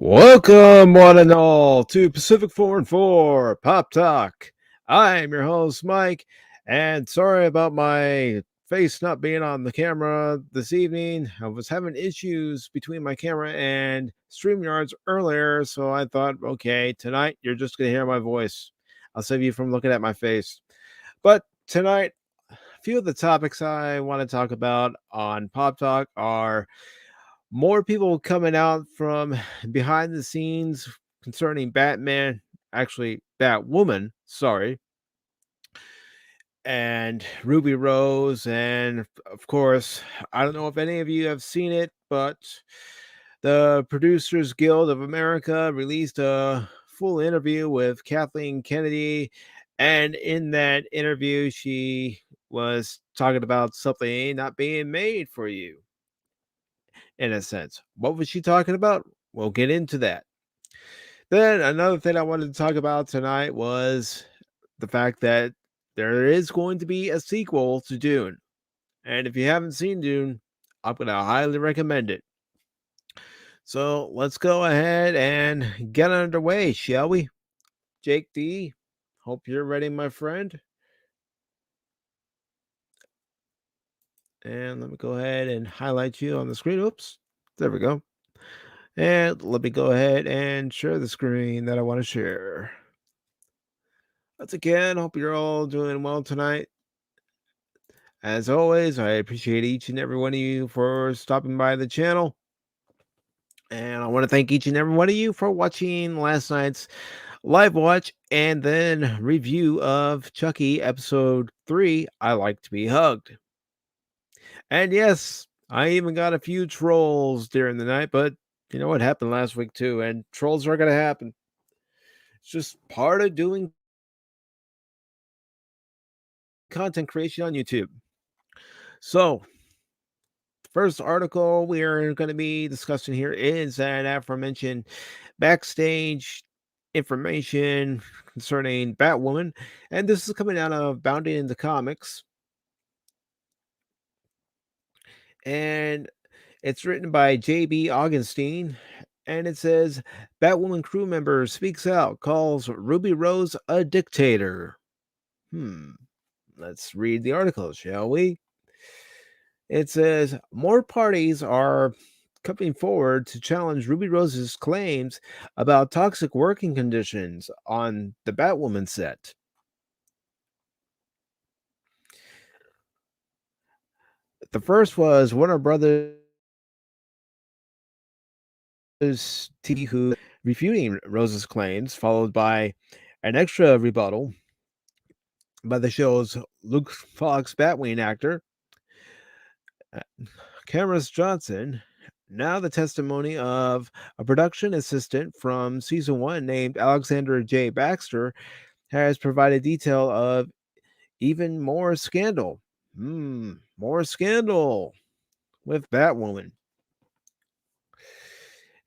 Welcome, one and all, to Pacific414 Pop Talk. I'm your host, Mike, and sorry about my face not being on the camera this evening. I was having issues between my camera and StreamYards earlier, so I thought, okay, tonight you're just going to hear my voice. I'll save you from looking at my face. But tonight, a few of the topics I want to talk about on Pop Talk are more people coming out from behind the scenes concerning Batwoman, sorry, and Ruby Rose. And of course, I don't know if any of you have seen it, but the Producers Guild of America released a full interview with Kathleen Kennedy. And in that interview, she was talking about something not being made for you, in a sense. What was she talking about? We'll get into that. Then another thing I wanted to talk about tonight was the fact that there is going to be a sequel to Dune. And if you haven't seen Dune, I'm going to highly recommend it. So let's go ahead and get underway, shall we? Jake D, hope you're ready, my friend. And let me go ahead and highlight you on the screen. Oops, there we go. And let me go ahead and share the screen that I want to share. Once again, hope you're all doing well tonight. As always, I appreciate each and every one of you for stopping by the channel. And I want to thank each and every one of you for watching last night's live watch and then review of Chucky episode 3, I Like to Be Hugged. And yes, I even got a few trolls during the night, but you know what happened last week too, and trolls are going to happen. It's just part of doing content creation on YouTube. So, first article we are going to be discussing here is that aforementioned backstage information concerning Batwoman, and this is coming out of Bounding into Comics, and it's written by J.B. Augustine, and it says Batwoman crew member speaks out, calls Ruby Rose a dictator. Let's read the article, shall we? It says more parties are coming forward to challenge Ruby Rose's claims about toxic working conditions on the Batwoman set. The first was Warner Brothers TV, who refuting Rose's claims, followed by an extra rebuttal by the show's Luke Fox Batwing actor, Cameron Johnson. Now the testimony of a production assistant from season 1 named Alexander J. Baxter has provided detail of even more scandal. More scandal with Batwoman.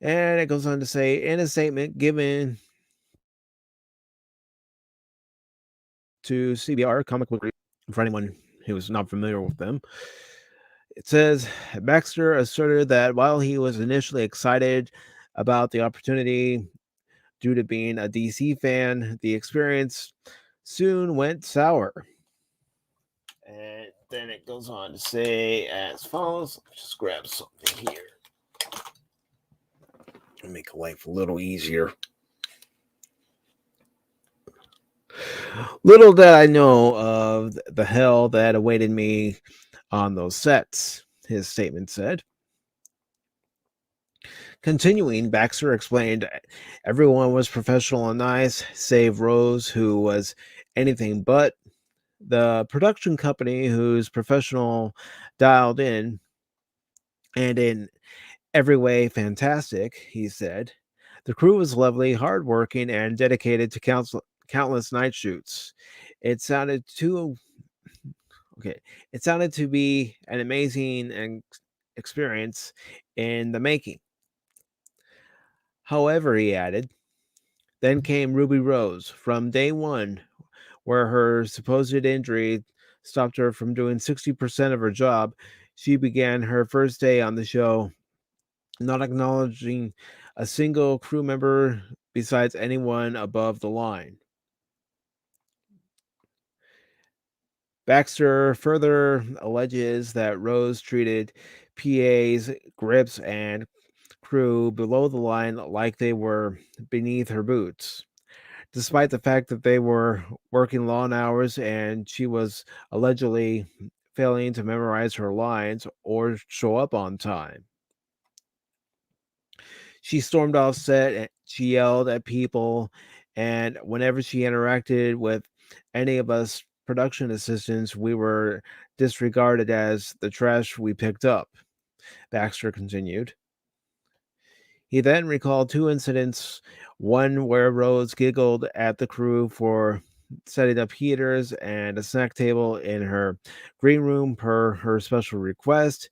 And it goes on to say, in a statement given to CBR, Comic Book, for anyone who is not familiar with them, it says Baxter asserted that while he was initially excited about the opportunity due to being a DC fan, the experience soon went sour. And then it goes on to say as follows. Just grab something here. Make life a little easier. Little did I know of the hell that awaited me on those sets, his statement said. Continuing, Baxter explained everyone was professional and nice, save Rose, who was anything but. The production company, whose professional dialed in and in every way fantastic, he said. The crew was lovely, hardworking, and dedicated to countless night shoots. It sounded to be an amazing experience in the making. However, he added, then came Ruby Rose. From day one, where her supposed injury stopped her from doing 60% of her job, she began her first day on the show not acknowledging a single crew member besides anyone above the line. Baxter further alleges that Rose treated PAs, grips, and crew below the line like they were beneath her boots, despite the fact that they were working long hours and she was allegedly failing to memorize her lines or show up on time. She stormed off set and she yelled at people, and whenever she interacted with any of us production assistants, we were disregarded as the trash we picked up, Baxter continued. He then recalled two incidents, one where Rose giggled at the crew for setting up heaters and a snack table in her green room per her special request,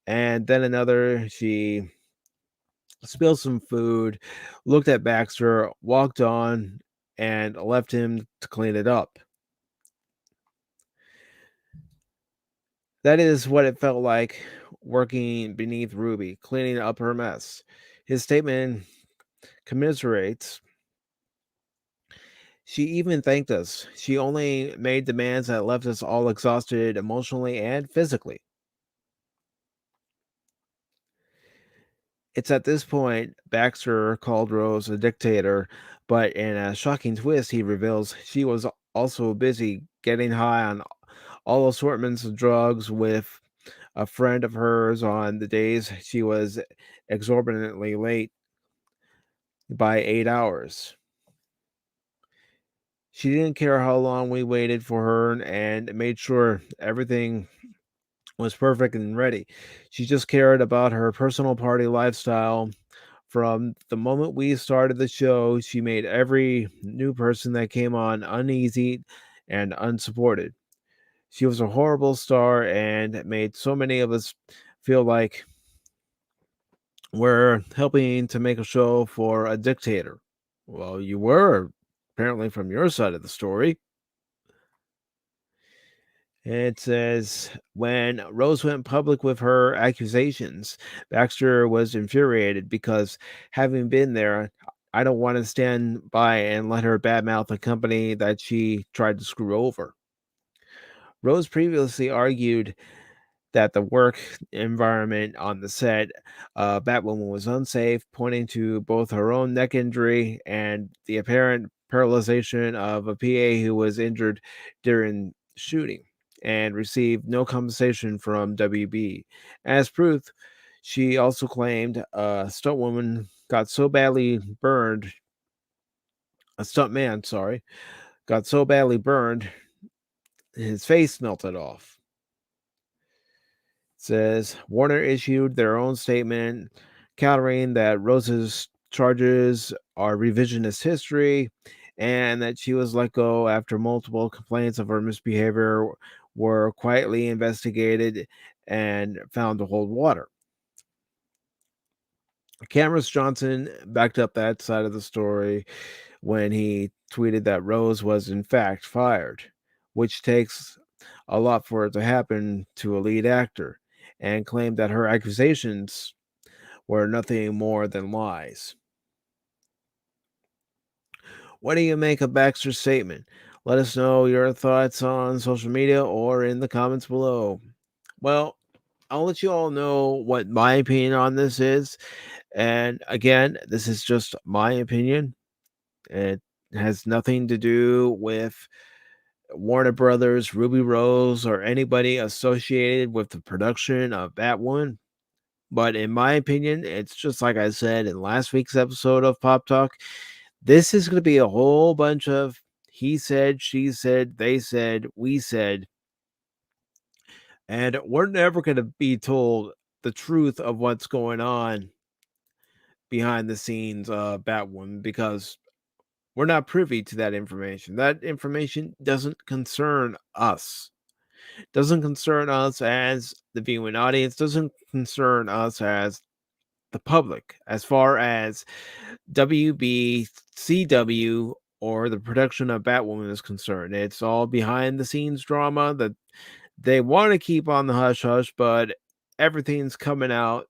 and then another, she spilled some food, looked at Baxter, walked on, and left him to clean it up. That is what it felt like working beneath Ruby, cleaning up her mess. His statement commiserates. She even thanked us. She only made demands that left us all exhausted emotionally and physically. It's at this point Baxter called Rose a dictator, but in a shocking twist, he reveals she was also busy getting high on all assortments of drugs with a friend of hers on the days she was exorbitantly late by 8 hours. She didn't care how long we waited for her and made sure everything was perfect and ready. She just cared about her personal party lifestyle. From the moment we started the show, she made every new person that came on uneasy and unsupported. She was a horrible star and made so many of us feel like we're helping to make a show for a dictator. Well, you were, apparently, from your side of the story. It says when Rose went public with her accusations, Baxter was infuriated because, having been there, I don't want to stand by and let her badmouth a company that she tried to screw over. Rose previously argued that the work environment on the set, Batwoman was unsafe, pointing to both her own neck injury and the apparent paralyzation of a PA who was injured during shooting and received no compensation from WB. As proof, she also claimed a stuntwoman got so badly burned, a stuntman, sorry, got so badly burned, his face melted off. Says Warner issued their own statement countering that Rose's charges are revisionist history and that she was let go after multiple complaints of her misbehavior were quietly investigated and found to hold water. Cameron Johnson backed up that side of the story when he tweeted that Rose was in fact fired, which takes a lot for it to happen to a lead actor, and claimed that her accusations were nothing more than lies. What do you make of Baxter's statement? Let us know your thoughts on social media or in the comments below. Well, I'll let you all know what my opinion on this is. And again, this is just my opinion. It has nothing to do with Warner Brothers, Ruby Rose, or anybody associated with the production of Batwoman. But in my opinion, it's just like I said in last week's episode of Pop Talk. This is going to be a whole bunch of he said, she said, they said, we said. And we're never going to be told the truth of what's going on behind the scenes of Batwoman because we're not privy to that information. That information doesn't concern us. Doesn't concern us as the viewing audience, doesn't concern us as the public, as far as WBCW or the production of Batwoman is concerned. It's all behind the scenes drama that they want to keep on the hush hush, but everything's coming out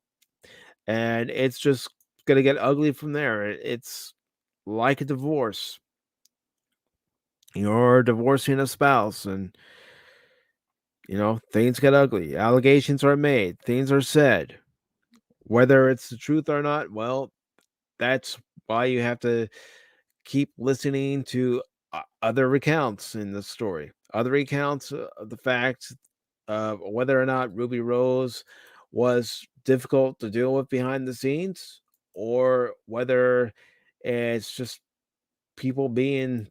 and it's just gonna get ugly from there. It's like a divorce. You're divorcing a spouse, and things get ugly. Allegations are made, things are said. Whether it's the truth or not, well, that's why you have to keep listening to other recounts in the story, other recounts of the facts of whether or not Ruby Rose was difficult to deal with behind the scenes, or whether it's just people being,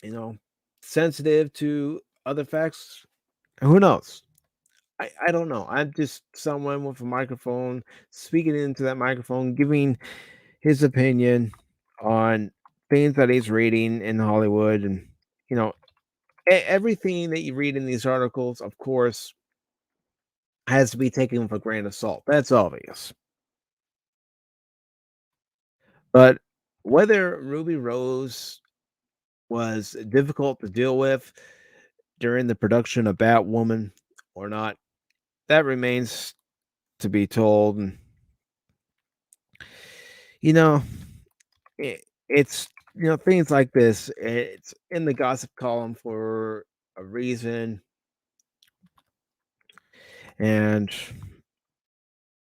you know, sensitive to other facts. Who knows? I don't know. I'm just someone with a microphone speaking into that microphone, giving his opinion on things that he's reading in Hollywood. And, you know, everything that you read in these articles, of course, has to be taken with a grain of salt. That's obvious. But whether Ruby Rose was difficult to deal with during the production of Batwoman or not, that remains to be told. And, you know, it's things like this. It's in the gossip column for a reason, and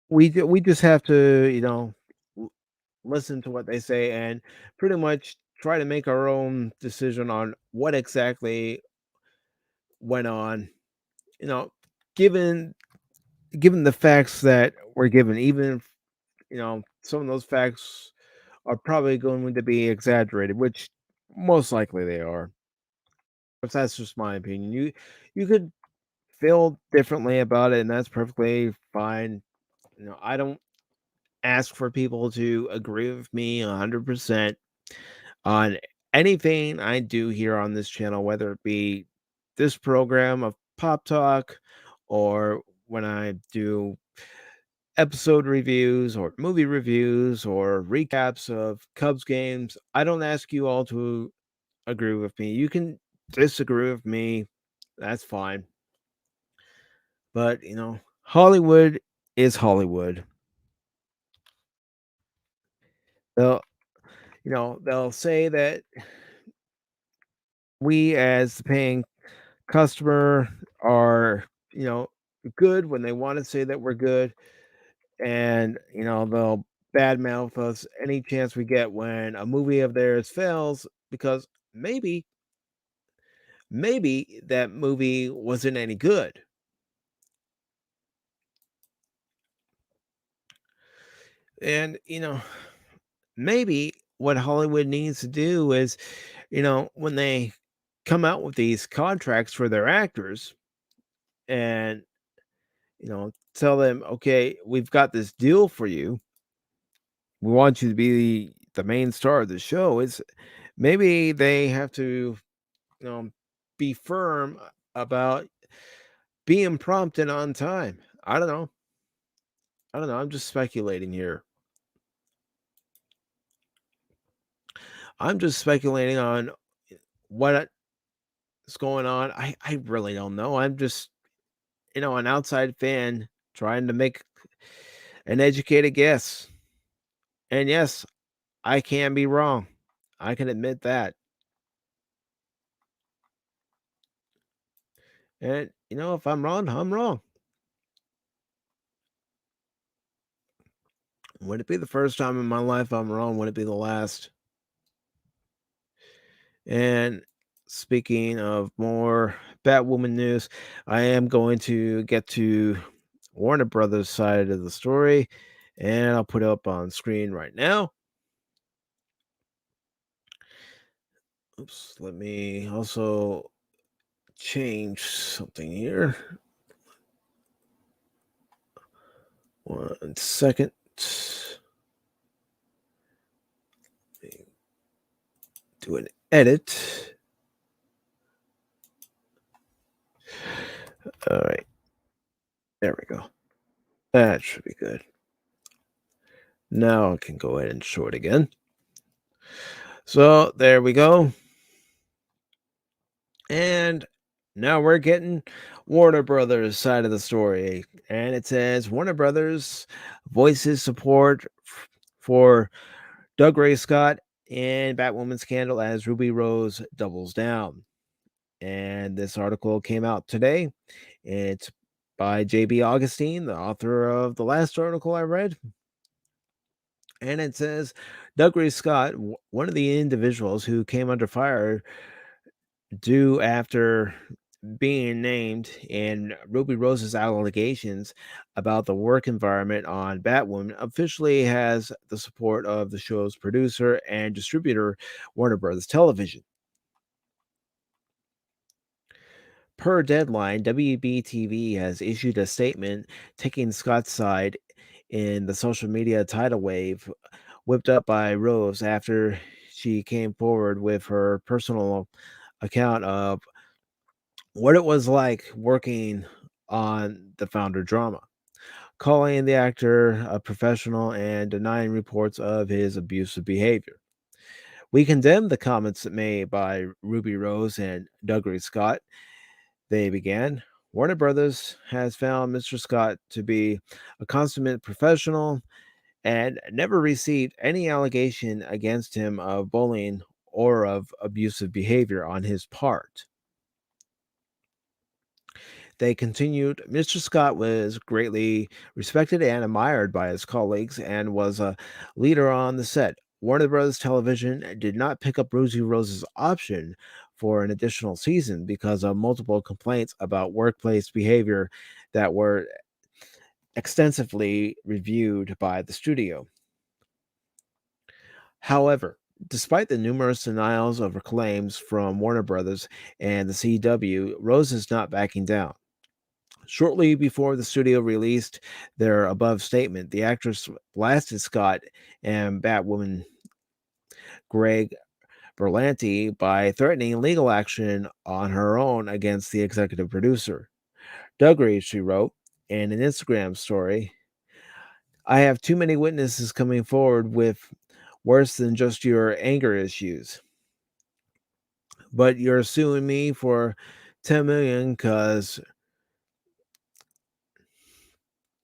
we just have to l- listen to what they say and pretty much try to make our own decision on what exactly went on. You know, given given the facts that were given, even if some of those facts are probably going to be exaggerated, which most likely they are. But that's just my opinion. You could feel differently about it, and that's perfectly fine. I don't ask for people to agree with me 100% on anything I do here on this channel, whether it be this program of Pop Talk or when I do episode reviews or movie reviews or recaps of Cubs games. I don't ask you all to agree with me. You can disagree with me. That's fine. But, Hollywood is Hollywood. They'll, they'll say that we as the paying customer are, you know, good when they want to say that we're good. And, they'll badmouth us any chance we get when a movie of theirs fails because maybe that movie wasn't any good. And, maybe what Hollywood needs to do is, when they come out with these contracts for their actors and, tell them, okay, we've got this deal for you. We want you to be the main star of the show. It's maybe they have to, be firm about being prompt and on time. I don't know. I don't know. I'm just speculating here. I'm just speculating on what is going on. I really don't know. I'm just, an outside fan trying to make an educated guess. And yes, I can be wrong. I can admit that. And, if I'm wrong, I'm wrong. Would it be the first time in my life I'm wrong? Would it be the last? And speaking of more Batwoman news, I am going to get to Warner Brothers side of the story, and I'll put it up on screen right now. Oops, let me also change something here. 1 second. Do an edit. All right. There we go. That should be good. Now I can go ahead and show it again. So there we go. And now we're getting Warner Brothers side of the story. And it says Warner Brothers voices support for Doug Ray Scott in Batwoman scandal as Ruby Rose doubles down. And this article came out today. It's by J.B. Augustine, the author of the last article I read. And it says Doug Ray Scott, one of the individuals who came under fire due after being named in Ruby Rose's allegations about the work environment on Batwoman, officially has the support of the show's producer and distributor, Warner Brothers Television. Per Deadline, WBTV has issued a statement taking Scott's side in the social media tidal wave whipped up by Rose after she came forward with her personal account of what it was like working on the Founder drama, calling the actor a professional and denying reports of his abusive behavior. We condemn the comments made by Ruby Rose and Doug Ray Scott. They began. Warner Brothers has found Mr. Scott to be a consummate professional and never received any allegation against him of bullying or of abusive behavior on his part. They continued, Mr. Scott was greatly respected and admired by his colleagues and was a leader on the set. Warner Brothers Television did not pick up Ruby Rose's option for an additional season because of multiple complaints about workplace behavior that were extensively reviewed by the studio. However, despite the numerous denials of her claims from Warner Brothers and the CW, Rose is not backing down. Shortly before the studio released their above statement, the actress blasted Scott and Batwoman Greg Berlanti by threatening legal action on her own against the executive producer. Doug Reed, she wrote in an Instagram story, I have too many witnesses coming forward with worse than just your anger issues. But you're suing me for $10 million because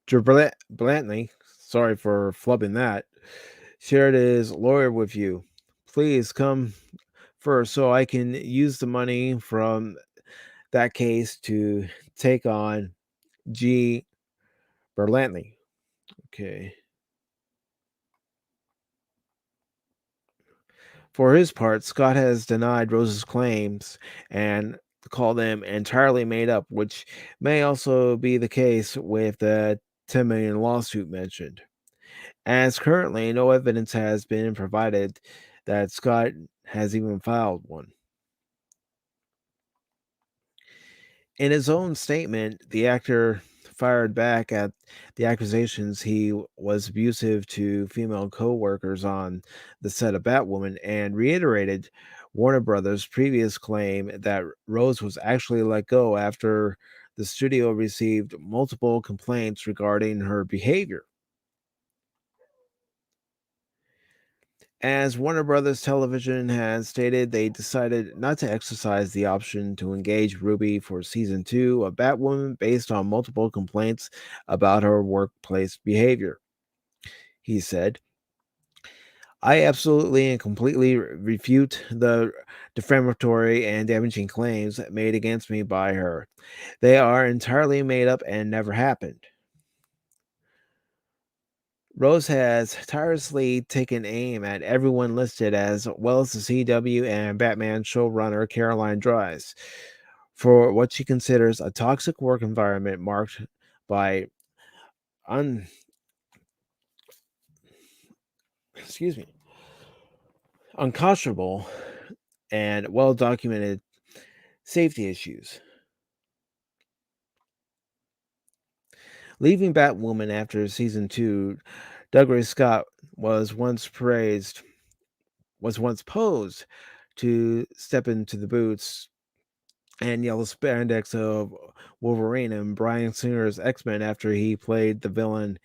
Blantley, sorry for flubbing that, shared his lawyer with you. Please come first so I can use the money from that case to take on G. Berlanti. Okay. For his part, Scott has denied Rose's claims and called them entirely made up, which may also be the case with the $10 million lawsuit mentioned. As currently, no evidence has been provided that Scott has even filed one. In his own statement, the actor fired back at the accusations he was abusive to female co-workers on the set of Batwoman and reiterated Warner Brothers' previous claim that Rose was actually let go after the studio received multiple complaints regarding her behavior. As Warner Brothers Television has stated, they decided not to exercise the option to engage Ruby for season 2 of Batwoman based on multiple complaints about her workplace behavior. He said, I absolutely and completely refute the defamatory and damaging claims made against me by her. They are entirely made up and never happened. Rose has tirelessly taken aim at everyone listed, as well as the CW and Batman showrunner Caroline Dries, for what she considers a toxic work environment marked by excuse me, unconscionable and well documented safety issues. Leaving Batwoman after season 2, Douglas Scott was once posed to step into the boots and yellow spandex of Wolverine and Bryan Singer's X-Men after he played the villain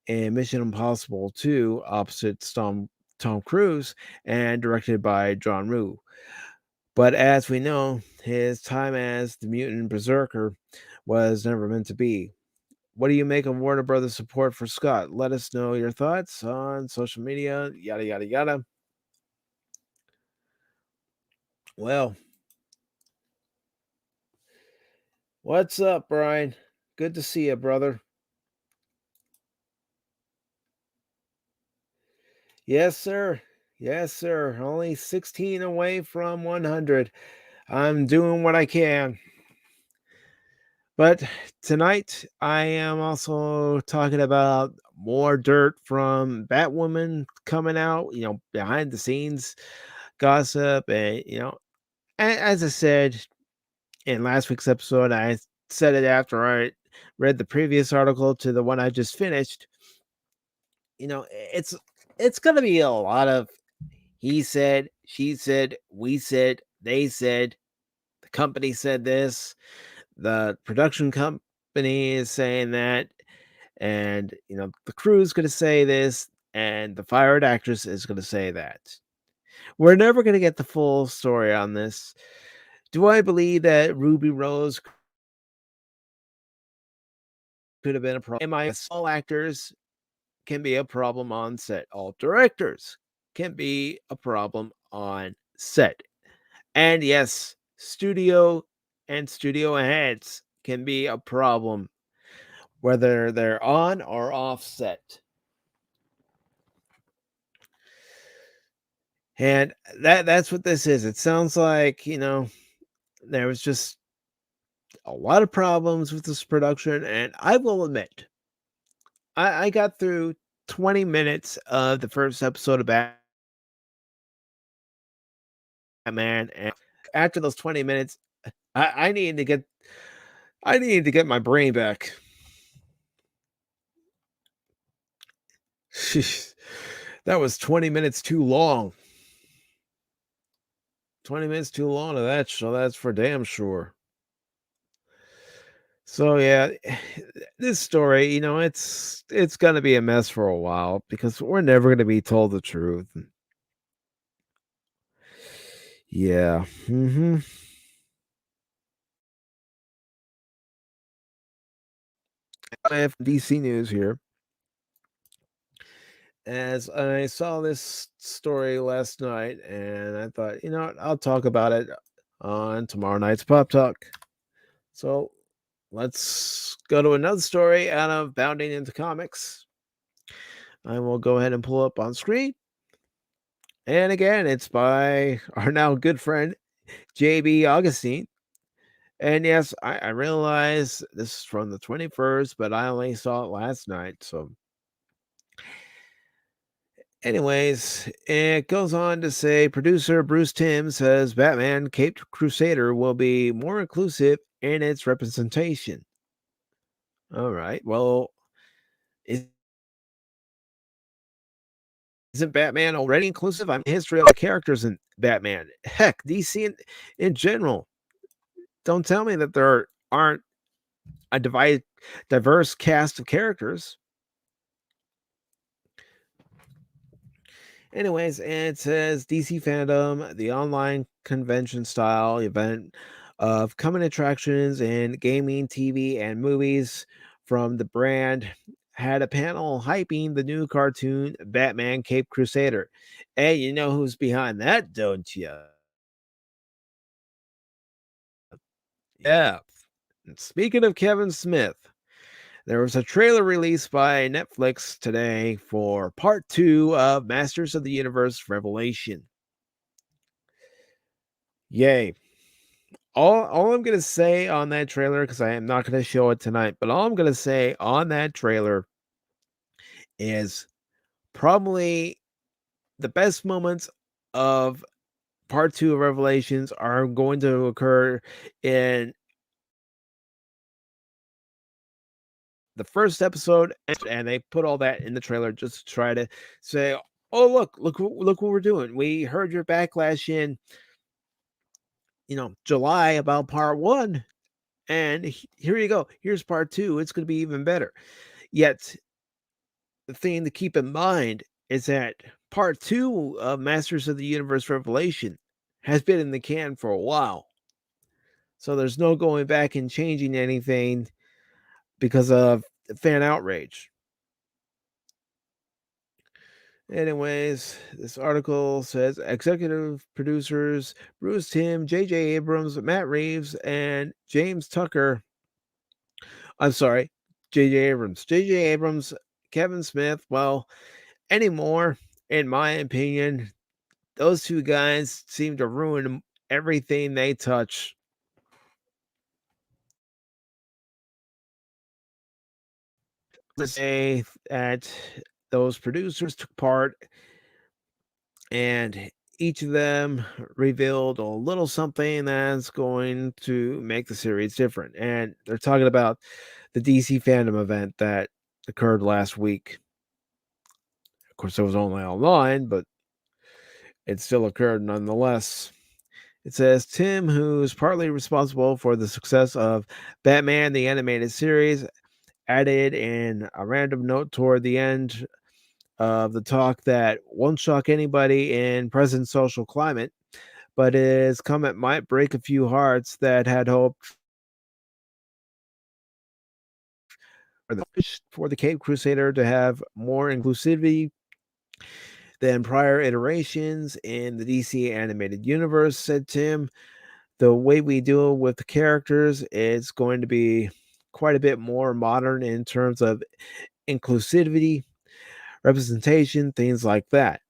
in Mission Impossible 2 opposite Tom Cruise and directed by John Woo. But as we know, his time as the mutant berserker was never meant to be. what do you make of Warner Brothers support for Scott? Let us know your thoughts on social media, yada, yada, yada. Well, what's up, Brian? Good to see you, brother. Yes, sir. Yes, sir. Only 16 away from 100. I'm doing what I can. But tonight, I am also talking about more dirt from Batwoman coming out, behind the scenes gossip. And, as I said in last week's episode, I said it after I read the previous article to the one I just finished. It's going to be a lot of he said, she said, we said, they said, the company said this, the production company is saying that, and the crew's going to say this, and the fired actress is going to say that. We're never going to get the full story on this. Do I believe that Ruby Rose could have been a problem? Am I all actors can be a problem on set? All directors can be a problem on set. And yes, studio and studio heads can be a problem, whether they're on or off set. And that's what this is. It sounds like, there was just a lot of problems with this production. And I will admit, I got through 20 minutes of the first episode of Batman. And after those 20 minutes, I needed to get my brain back. That was 20 minutes too long. 20 minutes too long to that show, that's for damn sure. So yeah, this story, it's gonna be a mess for a while because we're never gonna be told the truth. Yeah. I have DC news here. As I saw this story last night, and I thought, what, I'll talk about it on tomorrow night's Pop Talk. So let's go to another story out of Bounding into Comics. I will go ahead and pull up on screen. And again, it's by our now good friend, JB Augustine. And yes, I realize this is from the 21st, but I only saw it last night. So, anyways, it goes on to say producer Bruce Timm says Batman Caped Crusader will be more inclusive in its representation. All right. Well, isn't Batman already inclusive? I'm history of the characters in Batman. Heck, DC in general. Don't tell me that there aren't a diverse cast of characters. Anyways, it says DC Fandom, the online convention style event of coming attractions in gaming, TV, and movies from the brand, had a panel hyping the new cartoon Batman Cape Crusader. Hey, you know who's behind that, don't you? Yeah. Speaking of Kevin Smith, there was a trailer released by Netflix today for part 2 of Masters of the Universe Revelation. Yay. All I'm going to say on that trailer, because I am not going to show it tonight, but all I'm going to say on that trailer is probably the best moments of part 2 of Revelations are going to occur in the first episode, and they put all that in the trailer just to try to say, "Oh, look what we're doing. We heard your backlash in, July about part 1, and here you go. Here's part 2. It's going to be even better." Yet, the thing to keep in mind is that part 2 of Masters of the Universe Revelation has been in the can for a while. So there's no going back and changing anything because of fan outrage. Anyways, this article says executive producers Bruce Timm, J.J. Abrams, Matt Reeves, and James Tucker. I'm sorry, J.J. Abrams. J.J. Abrams, Kevin Smith. Well, anymore, in my opinion, those two guys seem to ruin everything they touch. To say that those producers took part and each of them revealed a little something that's going to make the series different. And they're talking about the DC fandom event that occurred last week. Of course, it was only online, but it still occurred nonetheless. It says Tim, who's partly responsible for the success of Batman the Animated Series, added in a random note toward the end of the talk that won't shock anybody in present social climate, but his comment might break a few hearts that had hoped for the Cape Crusader to have more inclusivity than prior iterations in the DC animated universe, said Tim. The way we deal with the characters is going to be quite a bit more modern in terms of inclusivity, representation, things like that.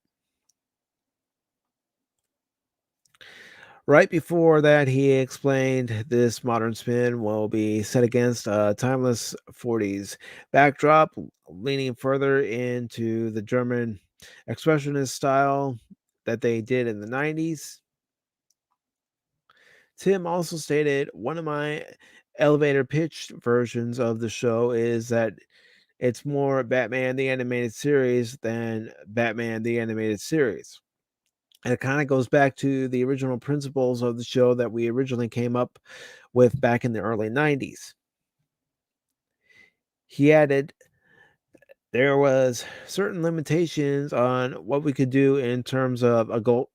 Right before that, he explained this modern spin will be set against a timeless 40s backdrop, leaning further into the German expressionist style that they did in the 90s. Tim also stated one of my elevator pitched versions of the show is that it's more Batman the Animated Series than Batman the Animated Series. And it kind of goes back to the original principles of the show that we originally came up with back in the early 90s. He added there was certain limitations on what we could do in terms of adult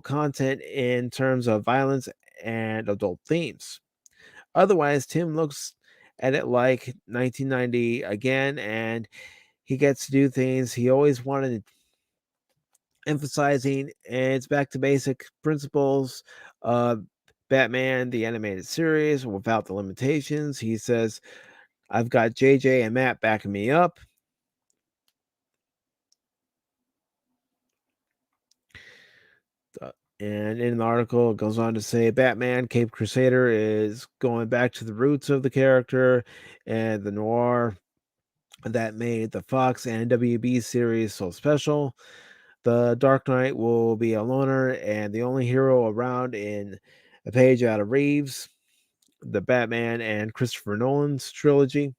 content in terms of violence and adult themes. Otherwise, Tim looks at it like 1990 again, and he gets to do things he always wanted, emphasizing it's back to basic principles of Batman, the animated series, without the limitations. He says, I've got JJ and Matt backing me up. And in the article, it goes on to say Batman Cape Crusader is going back to the roots of the character and the noir that made the Fox and WB series so special. The Dark Knight will be a loner and the only hero around in a page out of Reeves, the Batman and Christopher Nolan's trilogy.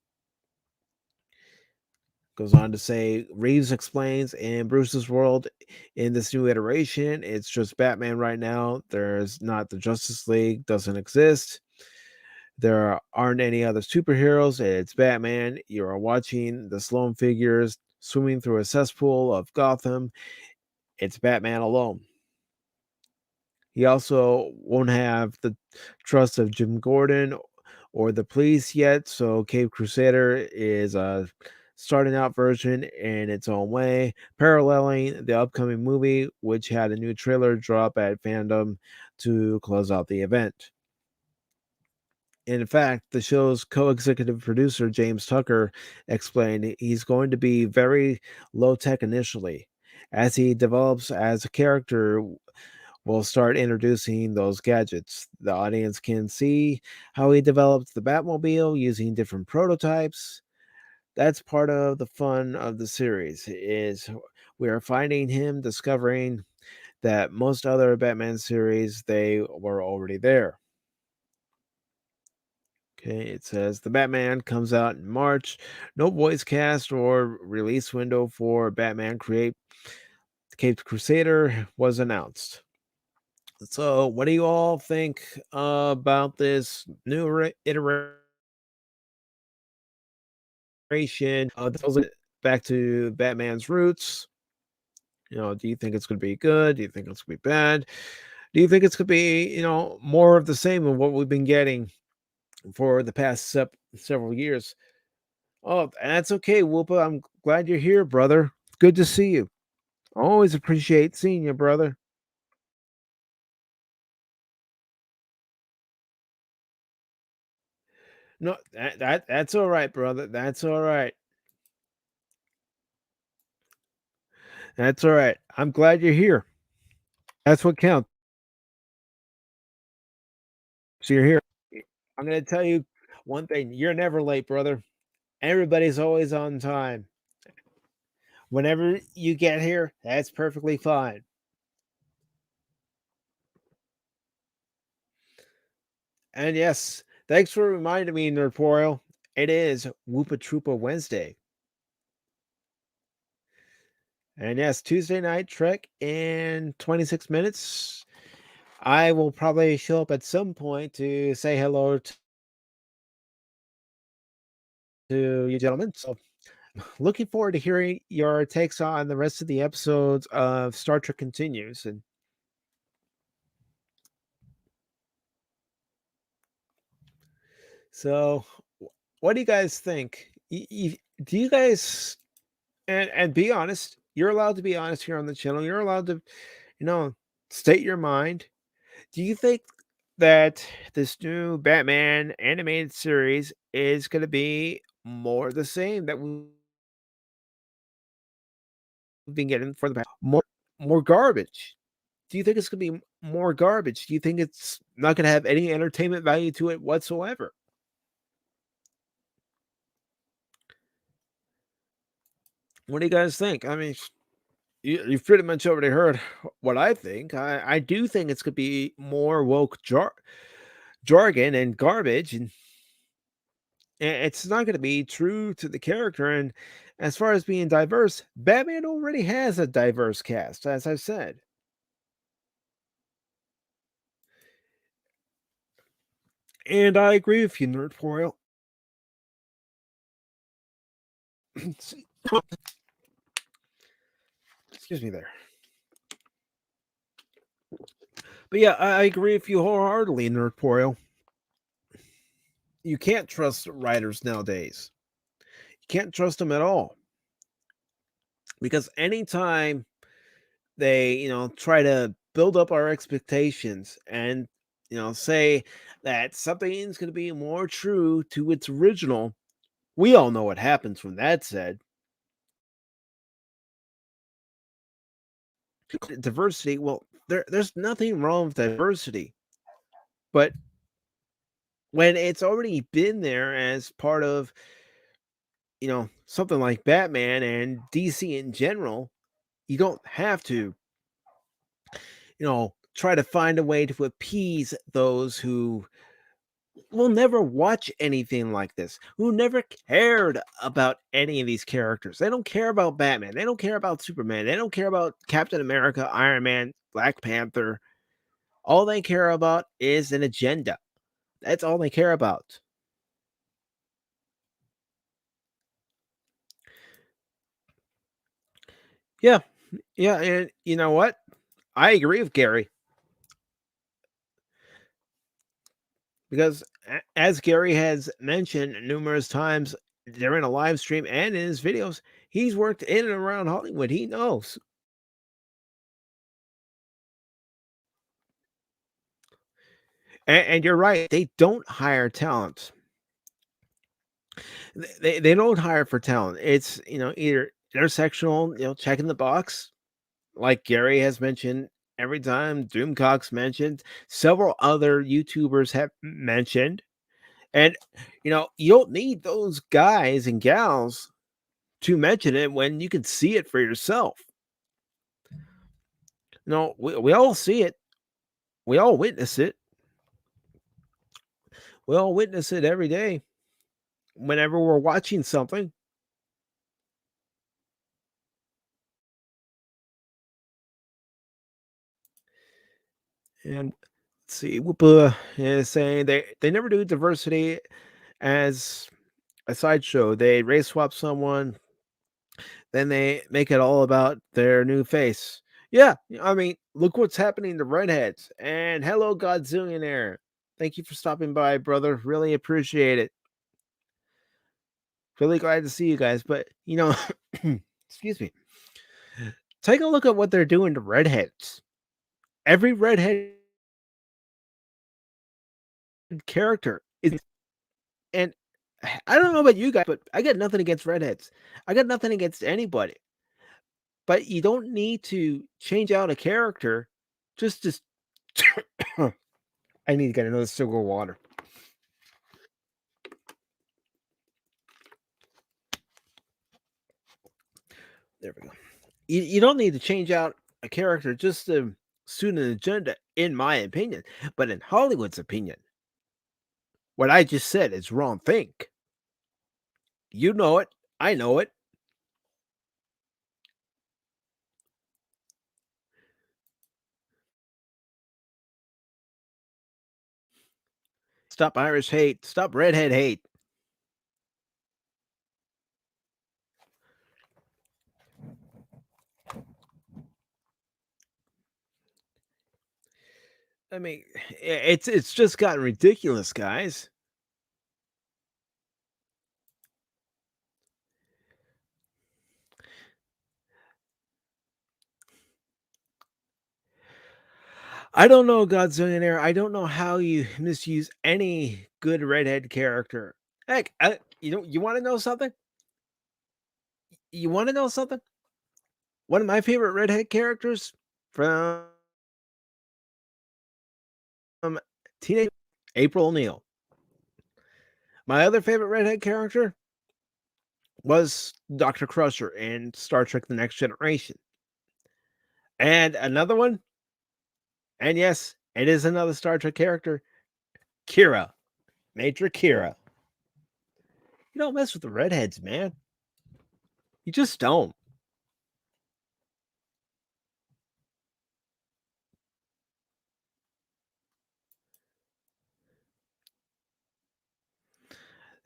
Goes on to say Reeves explains in Bruce's world in this new iteration, it's just Batman right now. There's not the Justice League, doesn't exist. There aren't any other superheroes. It's Batman. You are watching the Sloan figures swimming through a cesspool of Gotham. It's Batman alone. He also won't have the trust of Jim Gordon or the police yet, so Cape Crusader is a starting out version in its own way, paralleling the upcoming movie, which had a new trailer drop at Fandom to close out the event. In fact, the show's co-executive producer James Tucker explained he's going to be very low tech initially. As he develops as a character, we'll start introducing those gadgets. The audience can see how he developed the Batmobile using different prototypes. That's part of the fun of the series is we are finding him discovering that most other Batman series they were already there. Okay, it says the Batman comes out in March. No voice cast or release window for Batman Create Caped Crusader was announced. So, what do you all think about this new iteration? Tells it back to Batman's roots. Do you think it's going to be good? Do you think it's going to be bad? Do you think it's going to be, more of the same of what we've been getting for the past several years? Oh, that's okay, Whoopa. I'm glad you're here, brother. Good to see you. Always appreciate seeing you, brother. No, that's all right, brother. That's all right. That's all right. I'm glad you're here. That's what counts. So you're here. I'm gonna tell you one thing. You're never late, brother. Everybody's always on time. Whenever you get here, that's perfectly fine. And yes, thanks for reminding me, Nerdpoil. It is Whoopa Troopa Wednesday. And yes, Tuesday night trek in 26 minutes. I will probably show up at some point to say hello to you gentlemen. So looking forward to hearing your takes on the rest of the episodes of Star Trek Continues. And so, what do you guys think? Do you guys and be honest? You're allowed to be honest here on the channel. You're allowed to, you know, state your mind. Do you think that this new Batman animated series is going to be more the same that we've been getting for the past more garbage? Do you think it's going to be more garbage? Do you think it's not going to have any entertainment value to it whatsoever? What do you guys think? I mean, you've pretty much already heard what I think. I do think it's going to be more woke jargon and garbage, and it's not going to be true to the character. And as far as being diverse, Batman already has a diverse cast, as I've said. And I agree with you, Nerdfoil. Excuse me there. But yeah, I agree with you wholeheartedly, Nerdpoil. You can't trust writers nowadays. You can't trust them at all. Because anytime they, try to build up our expectations and, say that something's going to be more true to its original, we all know what happens when that's said. Diversity, well, there's nothing wrong with diversity, but when it's already been there as part of, something like Batman and DC in general, you don't have to, try to find a way to appease those who will never watch anything like this, who never cared about any of these characters. They don't care about Batman. They don't care about Superman. They don't care about Captain America, Iron Man, Black Panther. All they care about is an agenda. That's all they care about. Yeah. Yeah. And you know what? I agree with Gary because, as Gary has mentioned numerous times during a live stream and in his videos, he's worked in and around Hollywood. He knows. And you're right. They don't hire talent. They don't hire for talent. It's, either intersectional, checking the box, like Gary has mentioned every time, Doomcock's mentioned, several other YouTubers have mentioned. And, you don't need those guys and gals to mention it when you can see it for yourself. No, we all see it. We all witness it. We all witness it every day whenever we're watching something. And see, Whoopa is saying they never do diversity as a sideshow. They race swap someone, then they make it all about their new face. Yeah, I mean, look what's happening to redheads. And hello, Godzillionaire. Thank you for stopping by, brother. Really appreciate it. Really glad to see you guys. But excuse me. Take a look at what they're doing to redheads. Every redhead character is, and I don't know about you guys, but I got nothing against redheads. I got nothing against anybody. But you don't need to change out a character just I need to get another sip of water. There we go. You don't need to change out a character just to suit an agenda, in my opinion. But in Hollywood's opinion, what I just said is wrong think. You know it. I know it. Stop Irish hate. Stop redhead hate. I mean, it's just gotten ridiculous, guys. I don't know, Godzillionaire. I don't know how you misuse any good redhead character. Heck, you want to know something? You want to know something? One of my favorite redhead characters from Teenage April O'Neil. My other favorite redhead character was Dr. Crusher in Star Trek The Next Generation. And another one, and yes, it is another Star Trek character, Kira, Major Kira. You don't mess with the redheads, man. You just don't.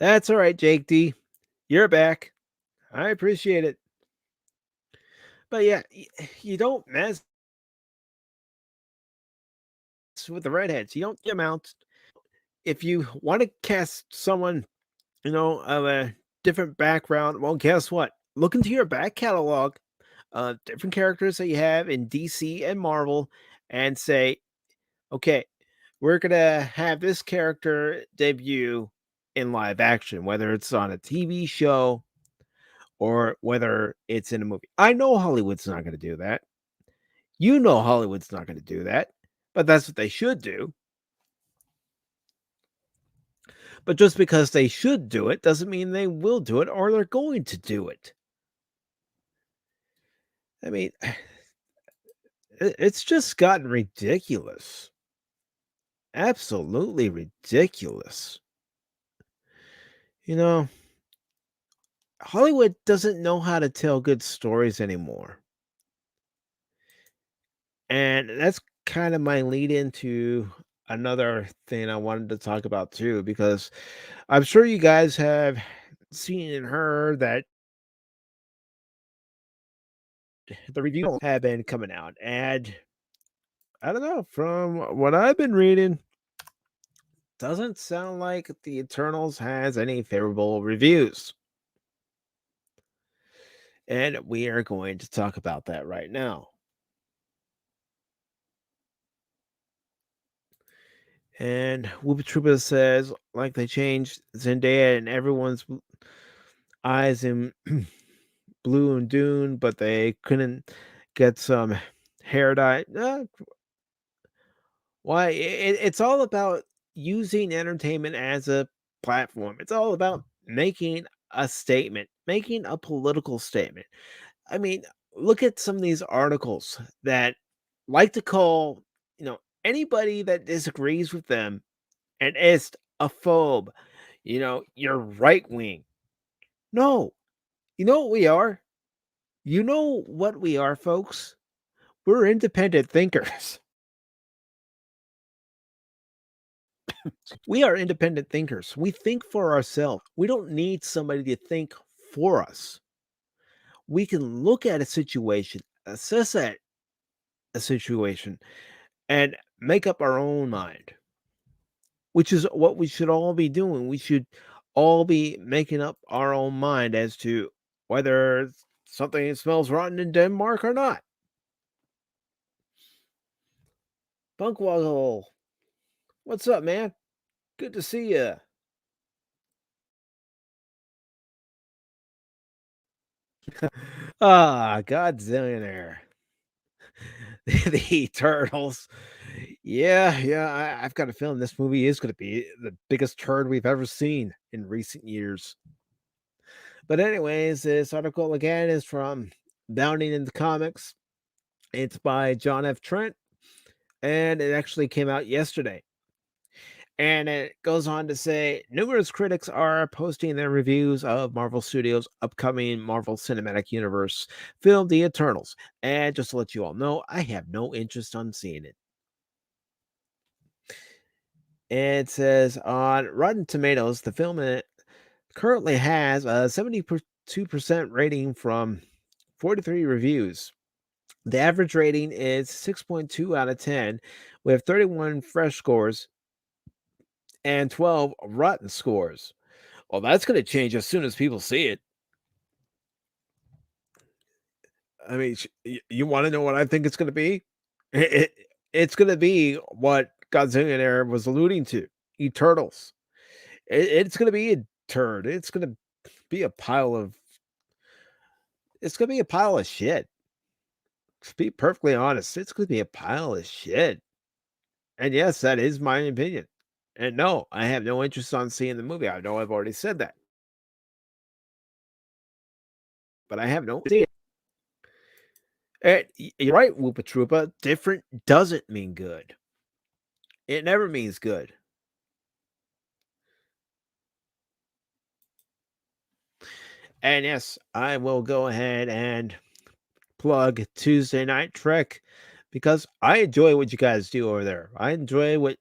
That's all right, Jake D. You're back. I appreciate it. But yeah, you don't mess with the redheads. You don't amount. If you want to cast someone, of a different background, well, guess what? Look into your back catalog, different characters that you have in DC and Marvel, and say, okay, we're gonna have this character debut in live action, whether it's on a TV show or whether it's in a movie. I know Hollywood's not gonna do that. You know Hollywood's not gonna do that, but that's what they should do. But just because they should do it doesn't mean they will do it or they're going to do it. I mean, it's just gotten ridiculous. Absolutely ridiculous. You know, Hollywood doesn't know how to tell good stories anymore. And that's kind of my lead into another thing I wanted to talk about too, because I'm sure you guys have seen and heard that the reviews have been coming out. And I don't know, from what I've been reading, doesn't sound like the Eternals has any favorable reviews. And we are going to talk about that right now. And Whoopi Troopa says, like they changed Zendaya and everyone's eyes in blue and Dune, but they couldn't get some hair dye. Why? It's all about using entertainment as a platform. It's all about making a statement, making a political statement. I mean, look at some of these articles that like to call, anybody that disagrees with them an ist, a phobe, you're right wing. No, you know what we are? You know what we are, folks? We're independent thinkers. We are independent thinkers. We think for ourselves. We don't need somebody to think for us. We can look at a situation, assess that a situation, and make up our own mind, which is what we should all be doing. We should all be making up our own mind as to whether something smells rotten in Denmark or not. Bunkwoggle, what's up, man? Good to see you. Godzillionaire. The Turtles. Yeah, I've got a feeling this movie is going to be the biggest turd we've ever seen in recent years. But anyways, this article again is from Bounding in the Comics. It's by John F. Trent, and it actually came out yesterday. And it goes on to say numerous critics are posting their reviews of Marvel Studios' upcoming Marvel Cinematic Universe film, The Eternals. And just to let you all know, I have no interest on seeing it. And it says on Rotten Tomatoes, the film currently has a 72% rating from 43 reviews. The average rating is 6.2 out of 10, with 31 fresh scores and 12 rotten scores. Well, that's going to change as soon as people see it. I mean, you want to know what I think it's going to be? It's going to be what Godzilla was alluding to, Eternals. It's going to be a turd. It's going to be a pile of. It's going to be a pile of shit. To be perfectly honest, it's going to be a pile of shit. And yes, that is my opinion. And no, I have no interest on seeing the movie. I know I've already said that, but I have no idea. And you're right, Woopa Troopa. Different doesn't mean good. It never means good. And yes, I will go ahead and plug Tuesday Night Trek because I enjoy what you guys do over there. I enjoy what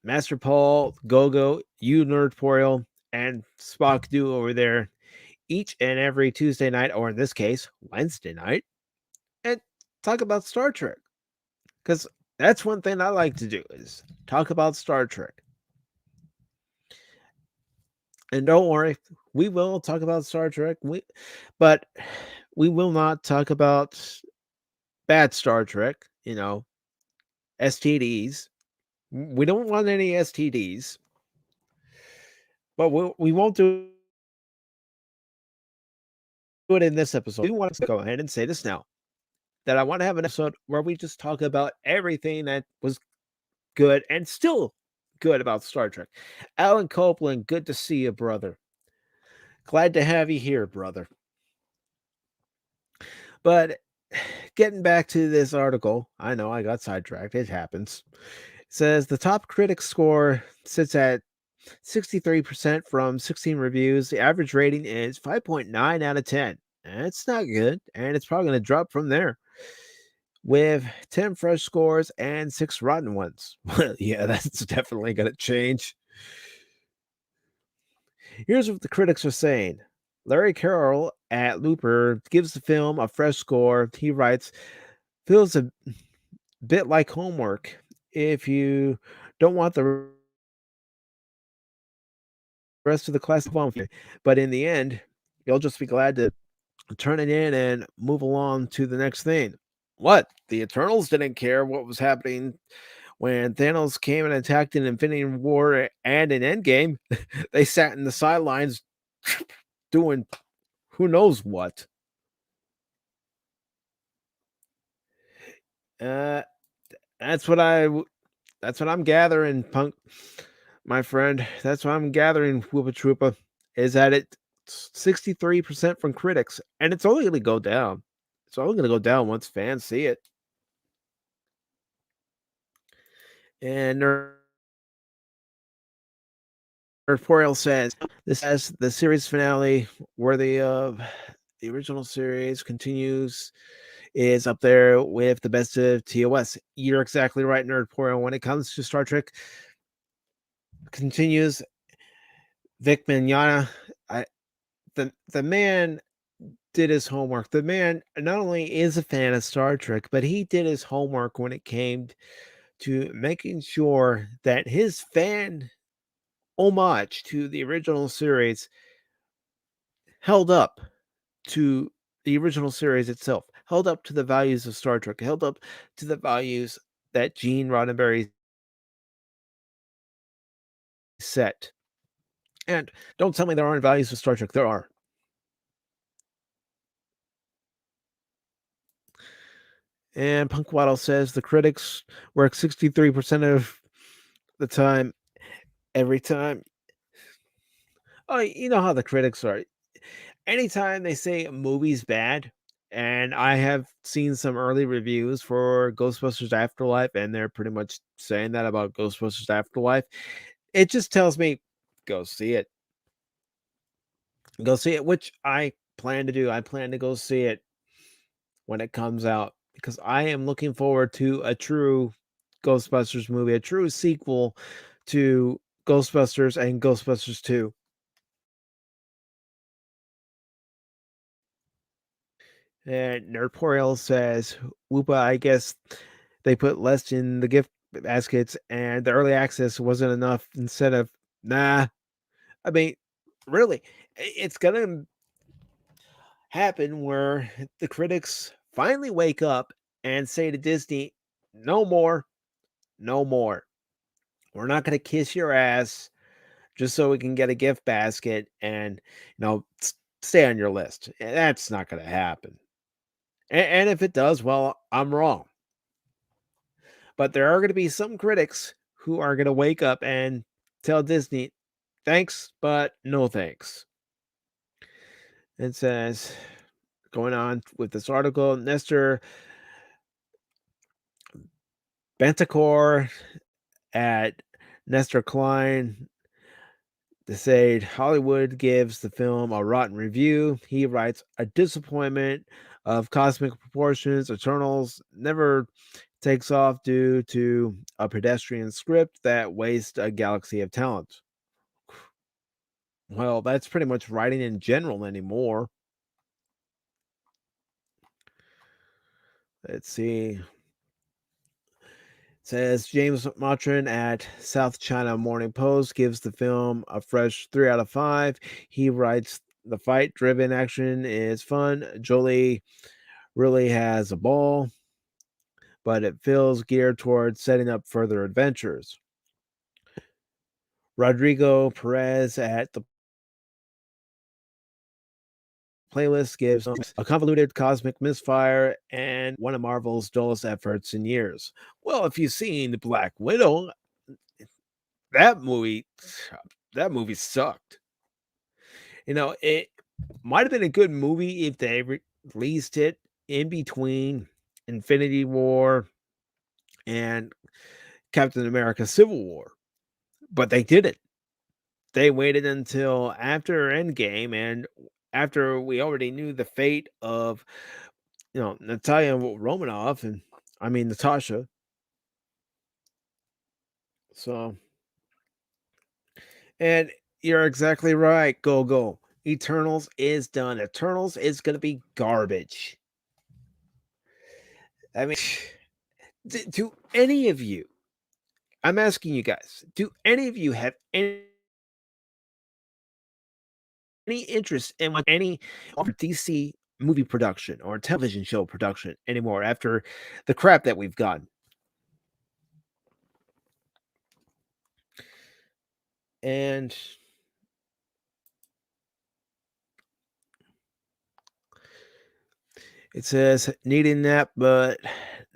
Master Paul, Gogo, you Nerdporial, and Spock do over there each and every Tuesday night, or in this case, Wednesday night, and talk about Star Trek. Because that's one thing I like to do is talk about Star Trek. And don't worry, we will talk about Star Trek. But we will not talk about bad Star Trek, STDs. We don't want any STDs. But we won't do it in this episode. We want to go ahead and say this now. That I want to have an episode where we just talk about everything that was good and still good about Star Trek. Alan Copeland, good to see you, brother. Glad to have you here, brother. But getting back to this article, I know I got sidetracked. It happens. It says the top critic score sits at 63% from 16 reviews. The average rating is 5.9 out of 10. It's not good, and it's probably going to drop from there with 10 fresh scores and 6 rotten ones. Well, yeah, that's definitely going to change. Here's what the critics are saying. Larry Carroll at Looper gives the film a fresh score. He writes, feels a bit like homework if you don't want the rest of the classic film. But in the end, you'll just be glad to turn it in and move along to the next thing. What? The Eternals didn't care what was happening when Thanos came and attacked in Infinity War and in Endgame. They sat in the sidelines doing who knows what. Uh, that's what I'm gathering, Punk, my friend. That's what I'm gathering, Whoopa Troopa, is that it's 63% from critics, and it's only going to go down. It's only going to go down once fans see it. And Nerdporial says this has the series finale worthy of the original series continues is up there with the best of TOS. You're exactly right, Nerdporial. When it comes to Star Trek, continues Vic Mignogna. The man did his homework. The man not only is a fan of Star Trek, but he did his homework when it came to making sure that his fan homage to the original series held up to the original series itself, held up to the values of Star Trek, held up to the values that Gene Roddenberry set. And don't tell me there aren't values of Star Trek. There are. And Punk Waddle says the critics work 63% of the time, every time. Oh, you know how the critics are. Anytime they say a movie's bad, and I have seen some early reviews for Ghostbusters Afterlife, and they're pretty much saying that about Ghostbusters Afterlife, it just tells me go see it. Go see it, which I plan to do. I plan to go see it when it comes out because I am looking forward to a true Ghostbusters movie, a true sequel to Ghostbusters and Ghostbusters 2. And Nerdporial says, Whoopa, I guess they put less in the gift baskets and the early access wasn't enough instead of, nah. I mean, really, it's going to happen where the critics finally wake up and say to Disney, no more, no more. We're not going to kiss your ass just so we can get a gift basket and, stay on your list. That's not going to happen. And if it does, well, I'm wrong. But there are going to be some critics who are going to wake up and tell Disney, thanks, but no thanks. It says, going on with this article, Nestor Bentacor at Nestor Klein to say Hollywood gives the film a rotten review. He writes, a disappointment of cosmic proportions. Eternals never takes off due to a pedestrian script that wastes a galaxy of talent. Well, that's pretty much writing in general anymore. Let's see. It says James Matron at South China Morning Post gives the film a fresh 3 out of 5. He writes, the fight driven action is fun. Jolie really has a ball, but it feels geared towards setting up further adventures. Rodrigo Perez at the playlist gives a convoluted cosmic misfire and one of Marvel's dullest efforts in years. Well, if you've seen Black Widow, that movie that movie sucked. It might have been a good movie if they released it in between Infinity War and Captain America Civil War, but they didn't. They waited until after Endgame and after we already knew the fate of Natalia Romanoff and I mean Natasha. So, and you're exactly right, Go. Eternals is done. Eternals is going to be garbage. I mean, do any of you, I'm asking you guys, do any of you have any interest in like any DC movie production or television show production anymore after the crap that we've gotten? And it says needing that, but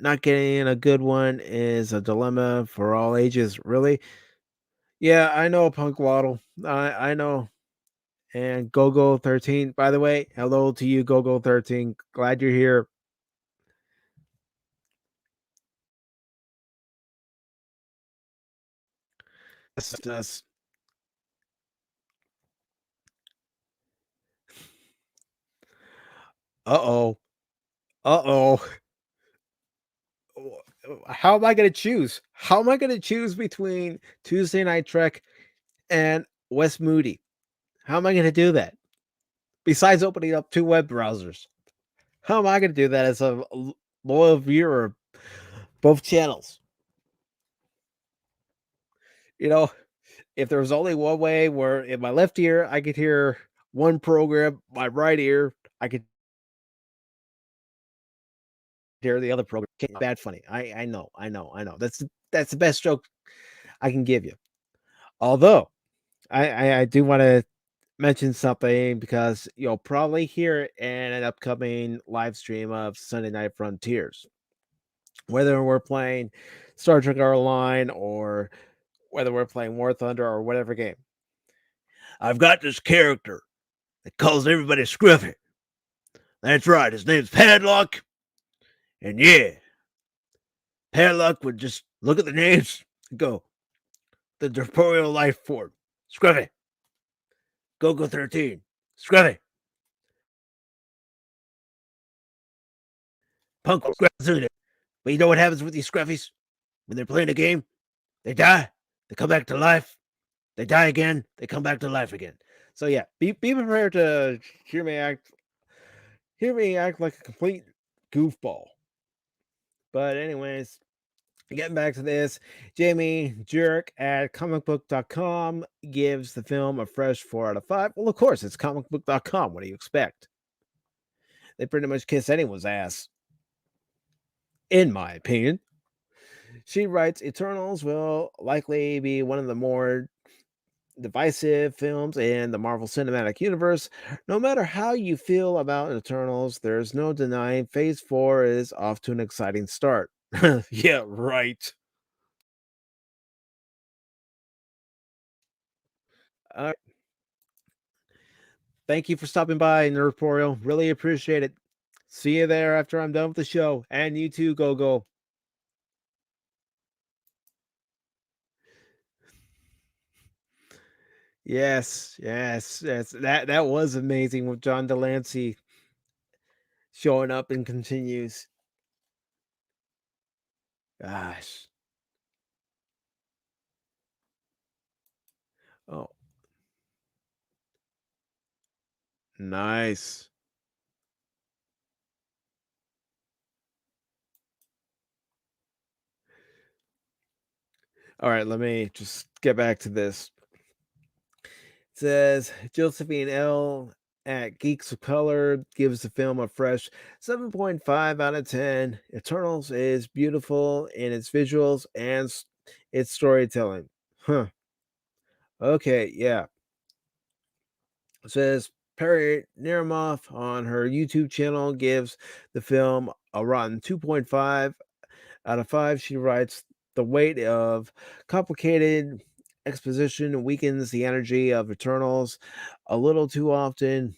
not getting a good one is a dilemma for all ages. Really? Yeah, I know, Punk Waddle. I know. And Gogo 13. By the way, hello to you, Gogo 13. Glad you're here. Us. Uh oh. Uh oh. How am I going to choose? How am I going to choose between Tuesday Night Trek and Wes Moody? How am I going to do that? Besides opening up 2 web browsers, how am I going to do that as a loyal viewer of both channels? You know, if there was only one way where in my left ear I could hear one program, my right ear I could hear the other program. Bad funny. I know. That's the best joke I can give you. Although I do want to mention something because you'll probably hear it in an upcoming live stream of Sunday Night Frontiers. Whether we're playing Star Trek Online or whether we're playing War Thunder or whatever game. I've got this character that calls everybody Scruffy. That's right, his name's Padlock. And yeah, Padlock would just look at the names and go, the Corporeal Life Form, Scruffy. Gogo 13, Scruffy. Punk Scruffy. But you know what happens with these Scruffies? When they're playing a game, they die, they come back to life, they die again, they come back to life again. So yeah, be prepared to hear me act like a complete goofball. But anyways, getting back to this, Jamie Jerk at comicbook.com gives the film a fresh 4 out of 5. Well, of course, it's comicbook.com. What do you expect? They pretty much kiss anyone's ass, in my opinion. She writes, Eternals will likely be one of the more divisive films in the Marvel Cinematic Universe. No matter how you feel about Eternals, there's no denying Phase 4 is off to an exciting start. Yeah, right. Uh, Thank you for stopping by, Nerdporial. Really appreciate it. See you there after I'm done with the show. And you too, Go. Yes. That was amazing with John Delancey showing up and continues. Gosh. Oh, nice. All right, let me just get back to this. It says Josephine L at Geeks of Color gives the film a fresh 7.5 out of 10. Eternals is beautiful in its visuals and its storytelling. Huh. Okay, yeah. It says Perry Niramoff on her YouTube channel gives the film a rotten 2.5 out of 5. She writes, the weight of complicated exposition weakens the energy of Eternals a little too often.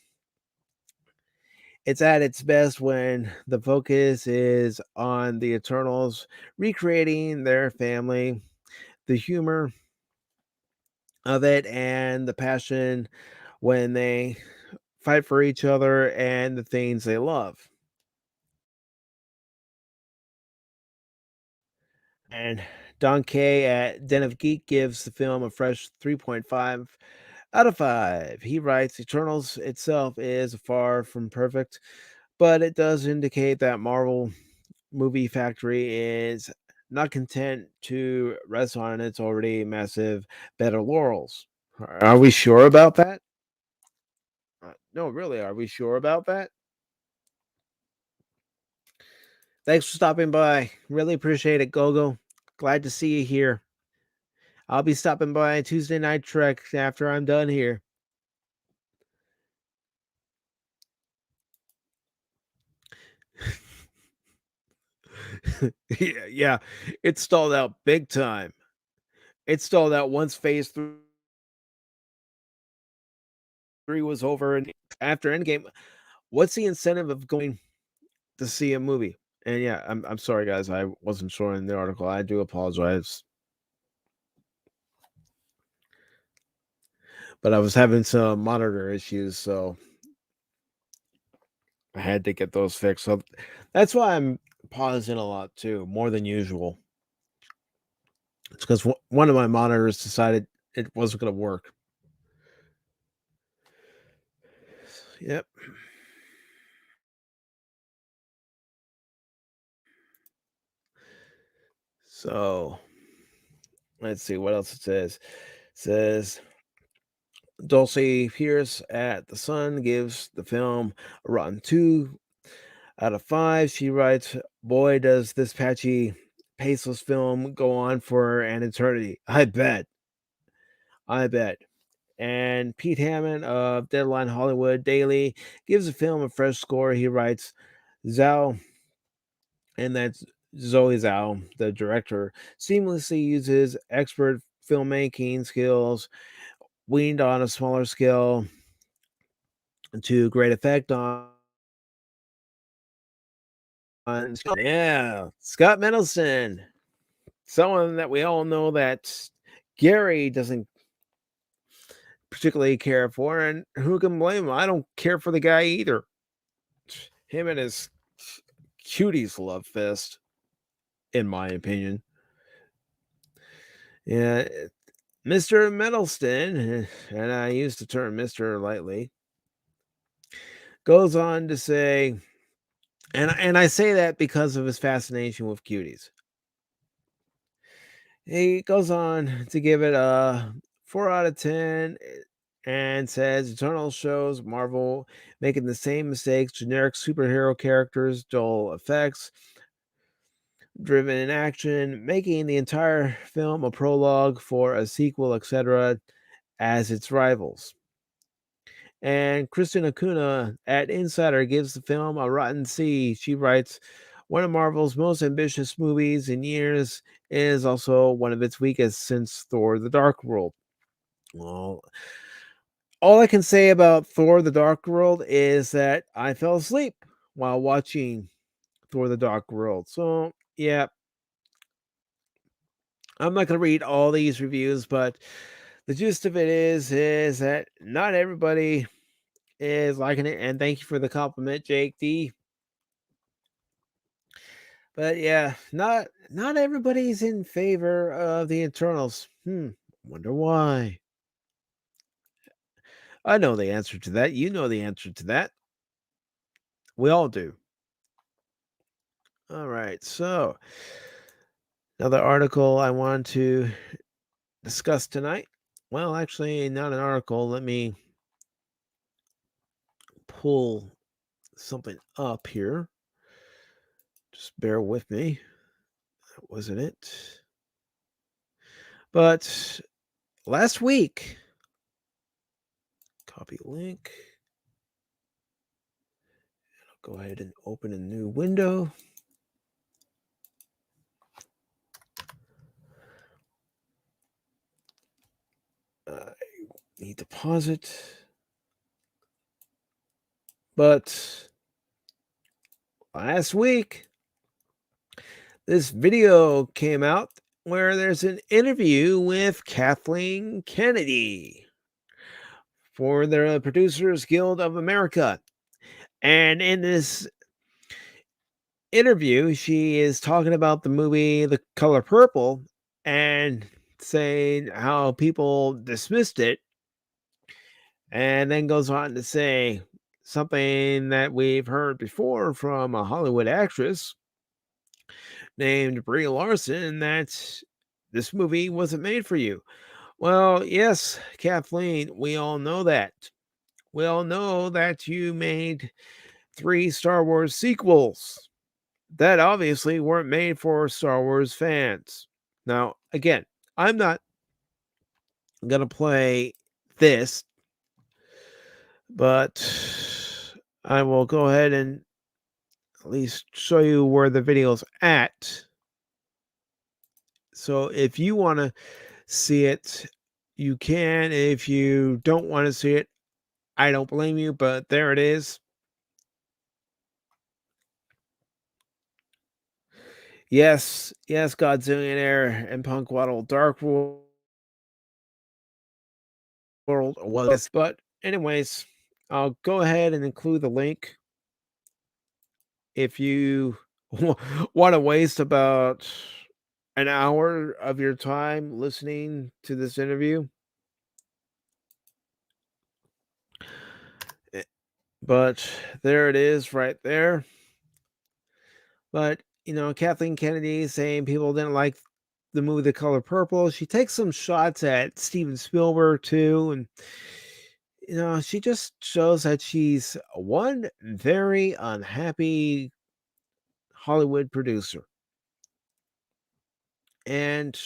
It's at its best when the focus is on the Eternals recreating their family, the humor of it, and the passion when they fight for each other and the things they love. And Don K at Den of Geek gives the film a fresh 3.5 out of 5. He writes, Eternals itself is far from perfect, but it does indicate that Marvel Movie Factory is not content to rest on its already massive bed of laurels. Are we sure about that? No, really, are we sure about that? Thanks for stopping by. Really appreciate it, Gogo. Glad to see you here. I'll be stopping by Tuesday Night Trek after I'm done here. Yeah, it stalled out big time. It stalled out once phase 3 was over and after Endgame. What's the incentive of going to see a movie? And yeah, I'm sorry guys, I wasn't sure in the article. I do apologize. But I was having some monitor issues, so I had to get those fixed. So that's why I'm pausing a lot too, more than usual. It's because one of my monitors decided it wasn't going to work. Yep. So let's see what else it says. Says Dulcie Pierce at The Sun gives the film a rotten 2 out of 5. She writes, "Boy, does this patchy, paceless film go on for an eternity. I bet. I bet." And Pete Hammond of Deadline Hollywood Daily gives the film a fresh score. He writes, Zhao, and that's Zoe Zhao, the director, seamlessly uses expert filmmaking skills weaned on a smaller scale to great effect yeah, Scott Mendelsohn, someone that we all know that Gary doesn't particularly care for, and who can blame him? I don't care for the guy either. Him and his cuties love fest, in my opinion. Yeah, Mr. Mendelsohn, and I use the term Mr. lightly, goes on to say, and I say that because of his fascination with cuties. He goes on to give it a 4 out of 10 and says Eternal shows Marvel making the same mistakes, generic superhero characters, dull effects, driven in action, making the entire film a prologue for a sequel, etc., as its rivals. And Kristen Acuna at Insider gives the film a rotten C. She writes, one of Marvel's most ambitious movies in years is also one of its weakest since Thor the Dark World. Well, all I can say about Thor the Dark World is that I fell asleep while watching Thor the Dark World. So, yeah, I'm not going to read all these reviews, but the gist of it is that not everybody is liking it, and thank you for the compliment, Jake D. But yeah, not everybody's in favor of the Eternals. Wonder why. I know the answer to that. You know the answer to that. We all do. All right. So, another article I want to discuss tonight. Well, actually, not an article. Let me pull something up here. Just bear with me. That wasn't it. But last week, copy link. I'll go ahead and open a new window. I need to pause it. But last week, this video came out where there's an interview with Kathleen Kennedy for the Producers Guild of America. And in this interview, she is talking about the movie The Color Purple and saying how people dismissed it, and then goes on to say something that we've heard before from a Hollywood actress named Brie Larson, that this movie wasn't made for you. Well, yes, Kathleen, we all know that. We all know that you made 3 Star Wars sequels that obviously weren't made for Star Wars fans. Now, again, I'm not going to play this, but I will go ahead and at least show you where the video's at. So if you want to see it, you can. If you don't want to see it, I don't blame you, but there it is. Yes, Godzillionaire and Punk Waddle Dark World was. But anyways, I'll go ahead and include the link if you want to waste about an hour of your time listening to this interview. But there it is right there. But, Kathleen Kennedy saying people didn't like the movie The Color Purple. She takes some shots at Steven Spielberg too, and she just shows that she's one very unhappy Hollywood producer. And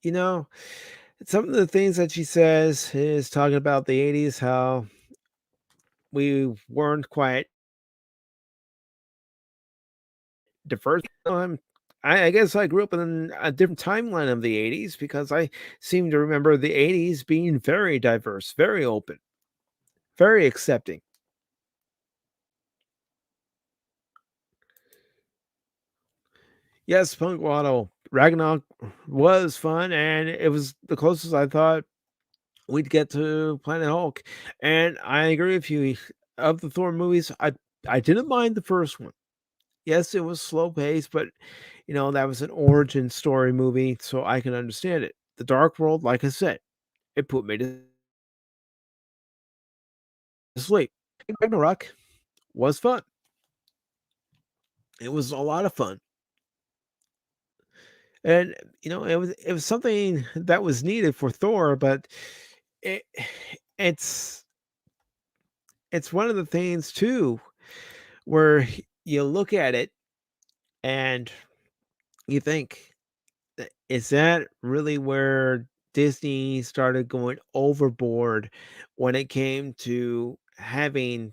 you know, some of the things that she says is talking about the 80s, how we weren't quite diverse. I guess I grew up in a different timeline of the 80s because I seem to remember the 80s being very diverse, very open, very accepting. Yes, Punk Watto Ragnarok was fun, and it was the closest I thought we'd get to Planet Hulk. And I agree with you. Of the Thor movies, I didn't mind the first one. Yes, it was slow paced, but that was an origin story movie, so I can understand it. The Dark World, like I said, it put me to sleep. Ragnarok was fun. It was a lot of fun. And it was something that was needed for Thor, but it it's it's one of the things too where you look at it and you think, is that really where Disney started going overboard when it came to having,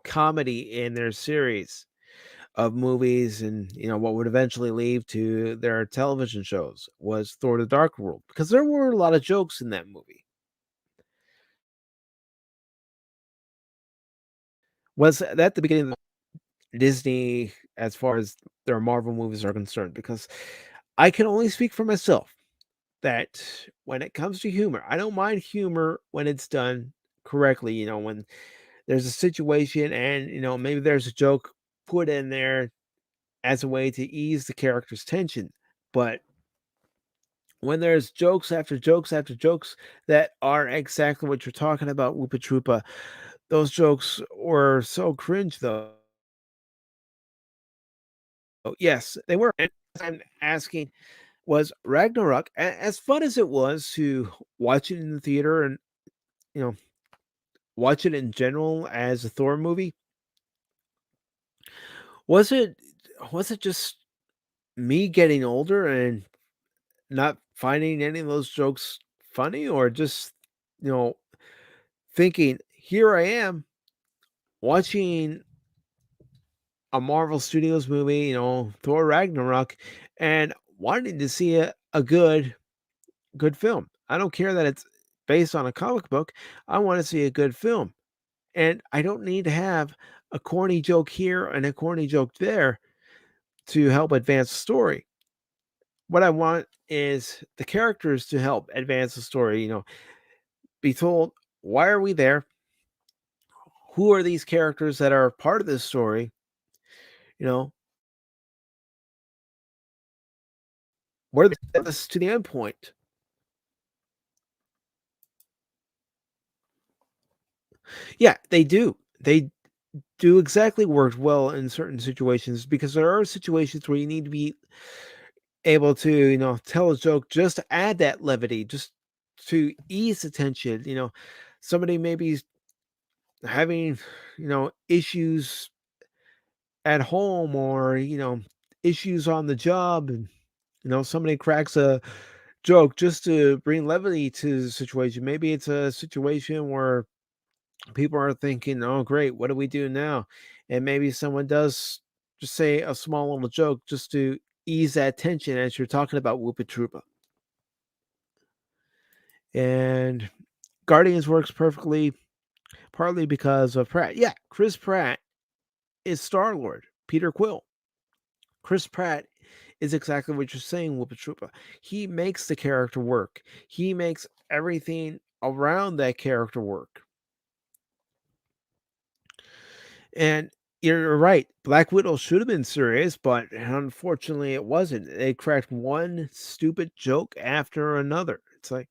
comedy in their series of movies and, what would eventually lead to their television shows was Thor the Dark World because there were a lot of jokes in that movie. Was that the beginning of Disney as far as their Marvel movies are concerned? Because I can only speak for myself that when it comes to humor, I don't mind humor when it's done correctly. When there's a situation and, maybe there's a joke put in there as a way to ease the character's tension. But when there's jokes after jokes after jokes that are exactly what you're talking about, Whoopa Troopa, those jokes were so cringe, though. Yes, they were. And I'm asking, was Ragnarok, as fun as it was to watch it in the theater and, you know, watch it in general as a Thor movie, was it was it just me getting older and not finding any of those jokes funny, or just, you know, thinking, here I am watching a Marvel Studios movie, Thor Ragnarok, and wanting to see a good film. I don't care that it's based on a comic book. I want to see a good film. And I don't need to have a corny joke here and a corny joke there to help advance the story. What I want is the characters to help advance the story, be told, why are we there? Who are these characters that are part of this story? You know, where they get us to the end point. Yeah, they do. They do exactly work well in certain situations because there are situations where you need to be able to, tell a joke just to add that levity, just to ease the tension. Somebody maybe having, issues at home or, issues on the job, and, somebody cracks a joke just to bring levity to the situation. Maybe it's a situation where people are thinking, "Oh, great, what do we do now?" And maybe someone does just say a small little joke just to ease that tension as you're talking about Whoopa Troopa. And Guardians works perfectly, partly because of Pratt. Yeah, Chris Pratt is Star Lord, Peter Quill. Chris Pratt is exactly what you're saying, Whoopa Troopa. He makes the character work. He makes everything around that character work. And you're right. Black Widow should have been serious, but unfortunately it wasn't. They cracked one stupid joke after another. It's like,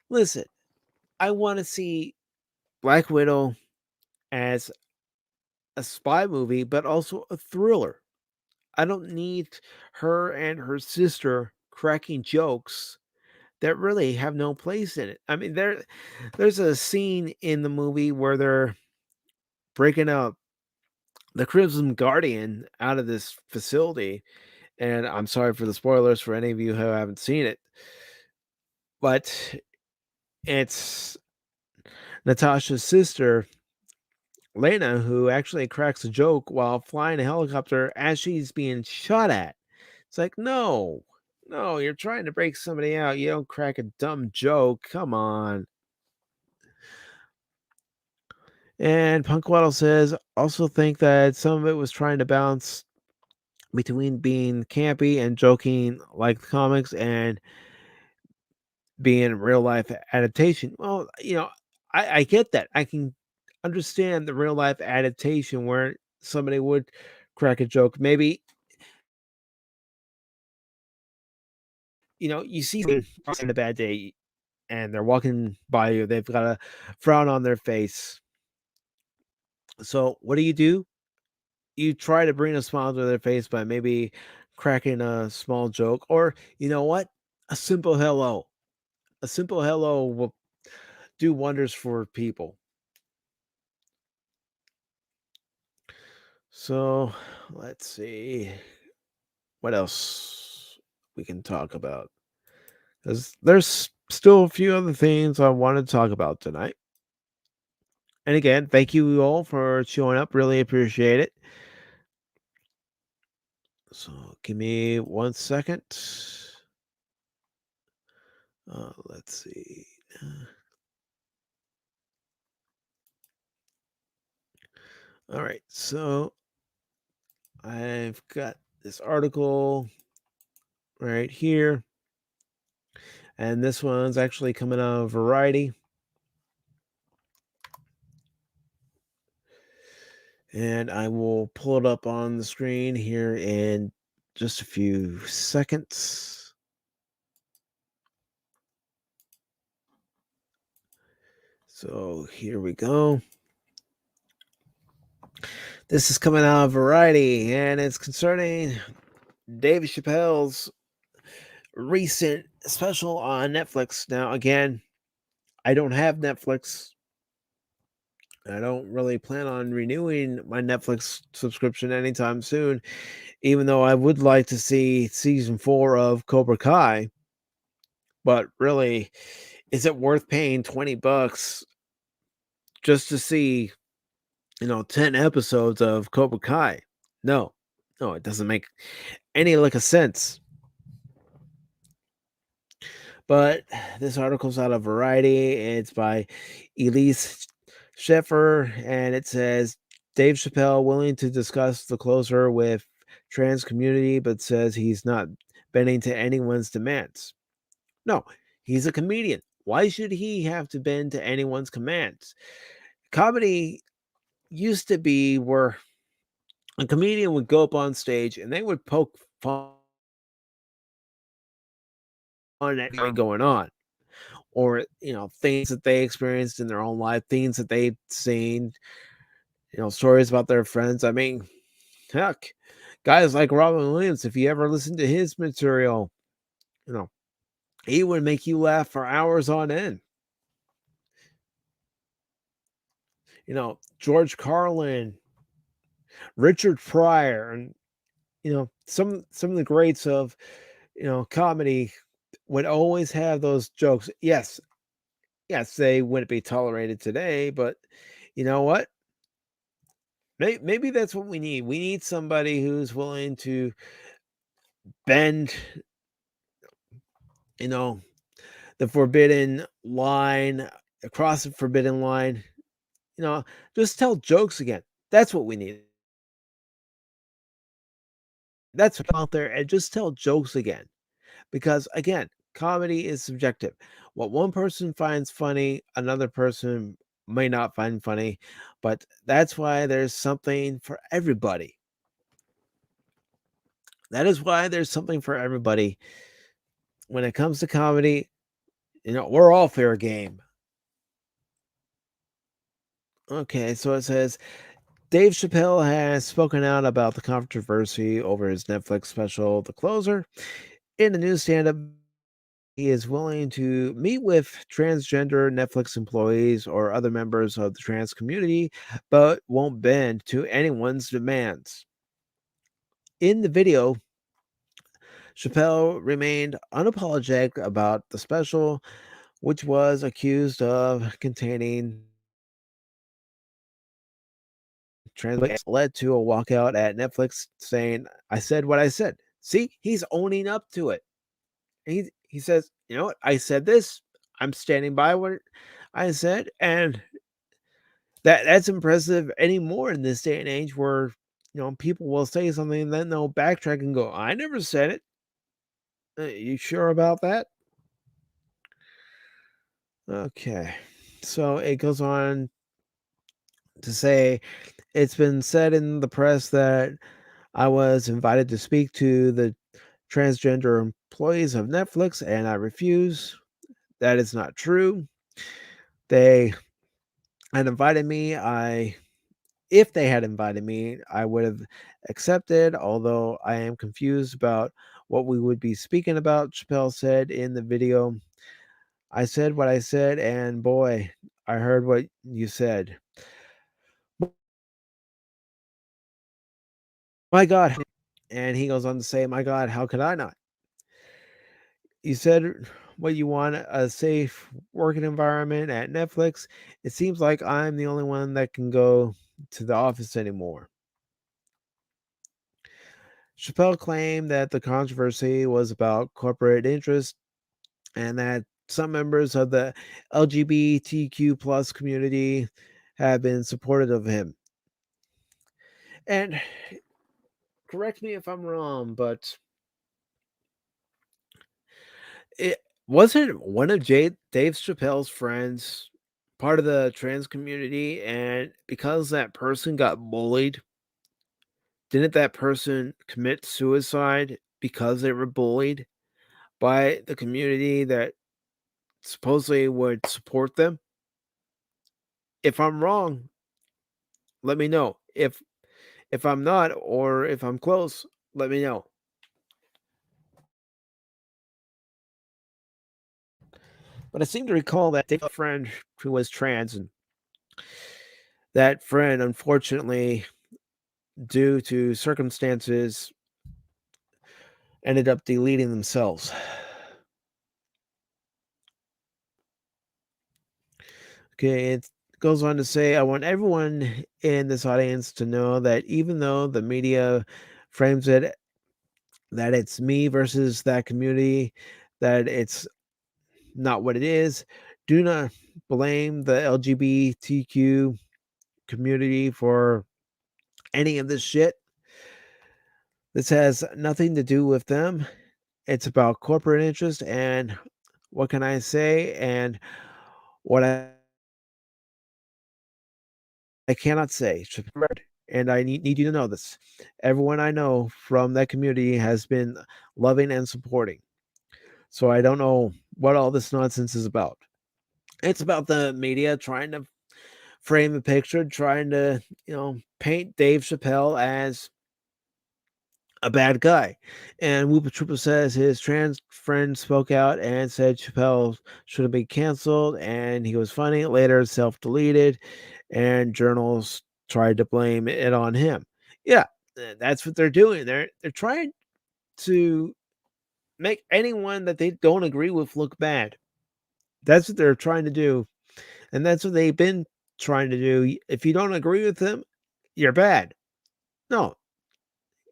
listen, I want to see Black Widow as a spy movie, but also a thriller. I don't need her and her sister cracking jokes that really have no place in it. I mean, there's a scene in the movie where they're breaking up the Crimson Guardian out of this facility, and I'm sorry for the spoilers for any of you who haven't seen it, but it's Natasha's sister, Lena, who actually cracks a joke while flying a helicopter as she's being shot at. It's like, no, no, you're trying to break somebody out. You don't crack a dumb joke. Come on. And Punkwaddle says, also think that some of it was trying to balance between being campy and joking like the comics and being real life adaptation. Well, I get that. I can understand the real life adaptation where somebody would crack a joke. Maybe, you see them having a bad day and they're walking by you, they've got a frown on their face. So what do? You try to bring a smile to their face by maybe cracking a small joke, or you know what? A simple hello. A simple hello will do wonders for people. So let's see what else we can talk about. Because there's still a few other things I want to talk about tonight. And again, thank you all for showing up. Really appreciate it. So give me 1 second. Let's see. All right. So I've got this article right here. And this one's actually coming out of Variety. And I will pull it up on the screen here in just a few seconds. So here we go. This is coming out of Variety, and it's concerning Dave Chappelle's recent special on Netflix. Now, again, I don't have Netflix. I don't really plan on renewing my Netflix subscription anytime soon, even though I would like to see season 4 of Cobra Kai. But really, is it worth paying $20 just to see, 10 episodes of Cobra Kai? No. No, it doesn't make any lick of sense. But this article's out of Variety. It's by Elise Sheffer, and it says Dave Chappelle willing to discuss the closer with trans community, but says he's not bending to anyone's demands. No, he's a comedian. Why should he have to bend to anyone's commands? Comedy used to be where a comedian would go up on stage and they would poke fun at anything going on, or things that they experienced in their own life, things that they'd seen, stories about their friends. I mean, heck, guys like Robin Williams, if you ever listen to his material, you know he would make you laugh for hours on end. George Carlin, Richard Pryor, and some of the greats of comedy would always have those jokes. Yes, they wouldn't be tolerated today, but you know what? Maybe that's what we need. We need somebody who's willing to bend, the forbidden line, across the forbidden line. Just tell jokes again. That's what we need. That's what out there, and just tell jokes again. Because again, comedy is subjective. What one person finds funny, another person may not find funny, but that's why there's something for everybody. That is why there's something for everybody. When it comes to comedy, we're all fair game. Okay, so it says Dave Chappelle has spoken out about the controversy over his Netflix special, The Closer. In the new stand-up, he is willing to meet with transgender Netflix employees or other members of the trans community, but won't bend to anyone's demands. In the video, Chappelle remained unapologetic about the special, which was accused of containing trans, led to a walkout at Netflix saying, "I said what I said." See, he's owning up to it. He says, "You know what? I said this. I'm standing by what I said," and that's impressive anymore in this day and age where people will say something and then they'll backtrack and go, "I never said it. You sure about that?" Okay. So it goes on to say, "It's been said in the press that I was invited to speak to the transgender employees of Netflix, and I refuse. That is not true. They had invited me. If they had invited me, I would have accepted, although I am confused about what we would be speaking about," Chappelle said in the video. "I said what I said, and boy, I heard what you said. My God." And he goes on to say, "My God, how could I not? You said what you want, a safe working environment at Netflix. It seems like I'm the only one that can go to the office anymore." Chappelle claimed that the controversy was about corporate interest and that some members of the LGBTQ plus community have been supportive of him. And correct me if I'm wrong, but it wasn't one of Dave Chappelle's friends part of the trans community, and because that person got bullied, didn't that person commit suicide because they were bullied by the community that supposedly would support them? If I'm wrong, let me know. If I'm not, or if I'm close, let me know. But I seem to recall that they had a friend who was trans, and that friend, unfortunately, due to circumstances, ended up deleting themselves. Okay, it goes on to say, "I want everyone in this audience to know that even though the media frames it that it's me versus that community, that it's not what it is. Do not blame the LGBTQ community for any of this shit. This has nothing to do with them. It's about corporate interest, and what can I say? And what I cannot say. And I need you to know this. Everyone I know from that community has been loving and supporting. So I don't know what all this nonsense is about. It's about the media trying to frame a picture, trying to, paint Dave Chappelle as a bad guy. And Whoopa Troopa says his trans friend spoke out and said Chappelle should have been canceled and he was funny. Later, self deleted, and journals tried to blame it on him. Yeah, that's what they're doing. They're trying to make anyone that they don't agree with look bad. That's what they're trying to do. And that's what they've been trying to do. If you don't agree with them, you're bad. No,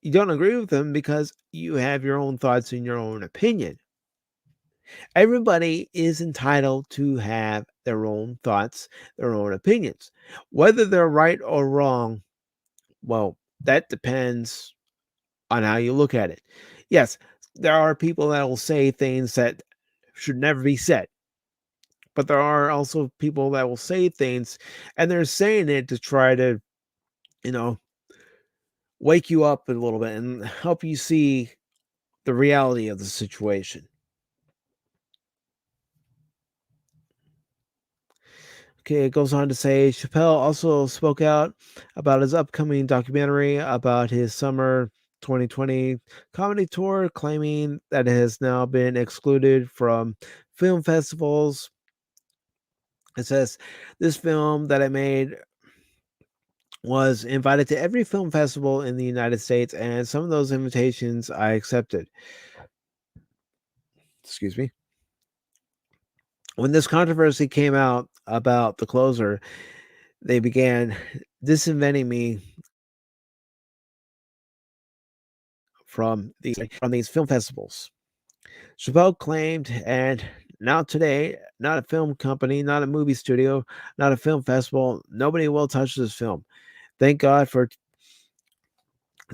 you don't agree with them because you have your own thoughts and your own opinion. Everybody is entitled to have their own thoughts, their own opinions. Whether they're right or wrong, well, that depends on how you look at it. Yes, there are people that will say things that should never be said, but there are also people that will say things and they're saying it to try to, you know, wake you up a little bit and help you see the reality of the situation. Okay, it goes on to say Chappelle also spoke out about his upcoming documentary about his summer. 2020 comedy tour, claiming that it has now been excluded from film festivals. It says, "This film that I made was invited to every film festival in the United States, and some of those invitations I accepted." Excuse me. When this controversy came out about the closer, they began disinventing me from these film festivals. Chappelle claimed, and now today, not a film company, not a movie studio, not a film festival, nobody will touch this film. Thank God for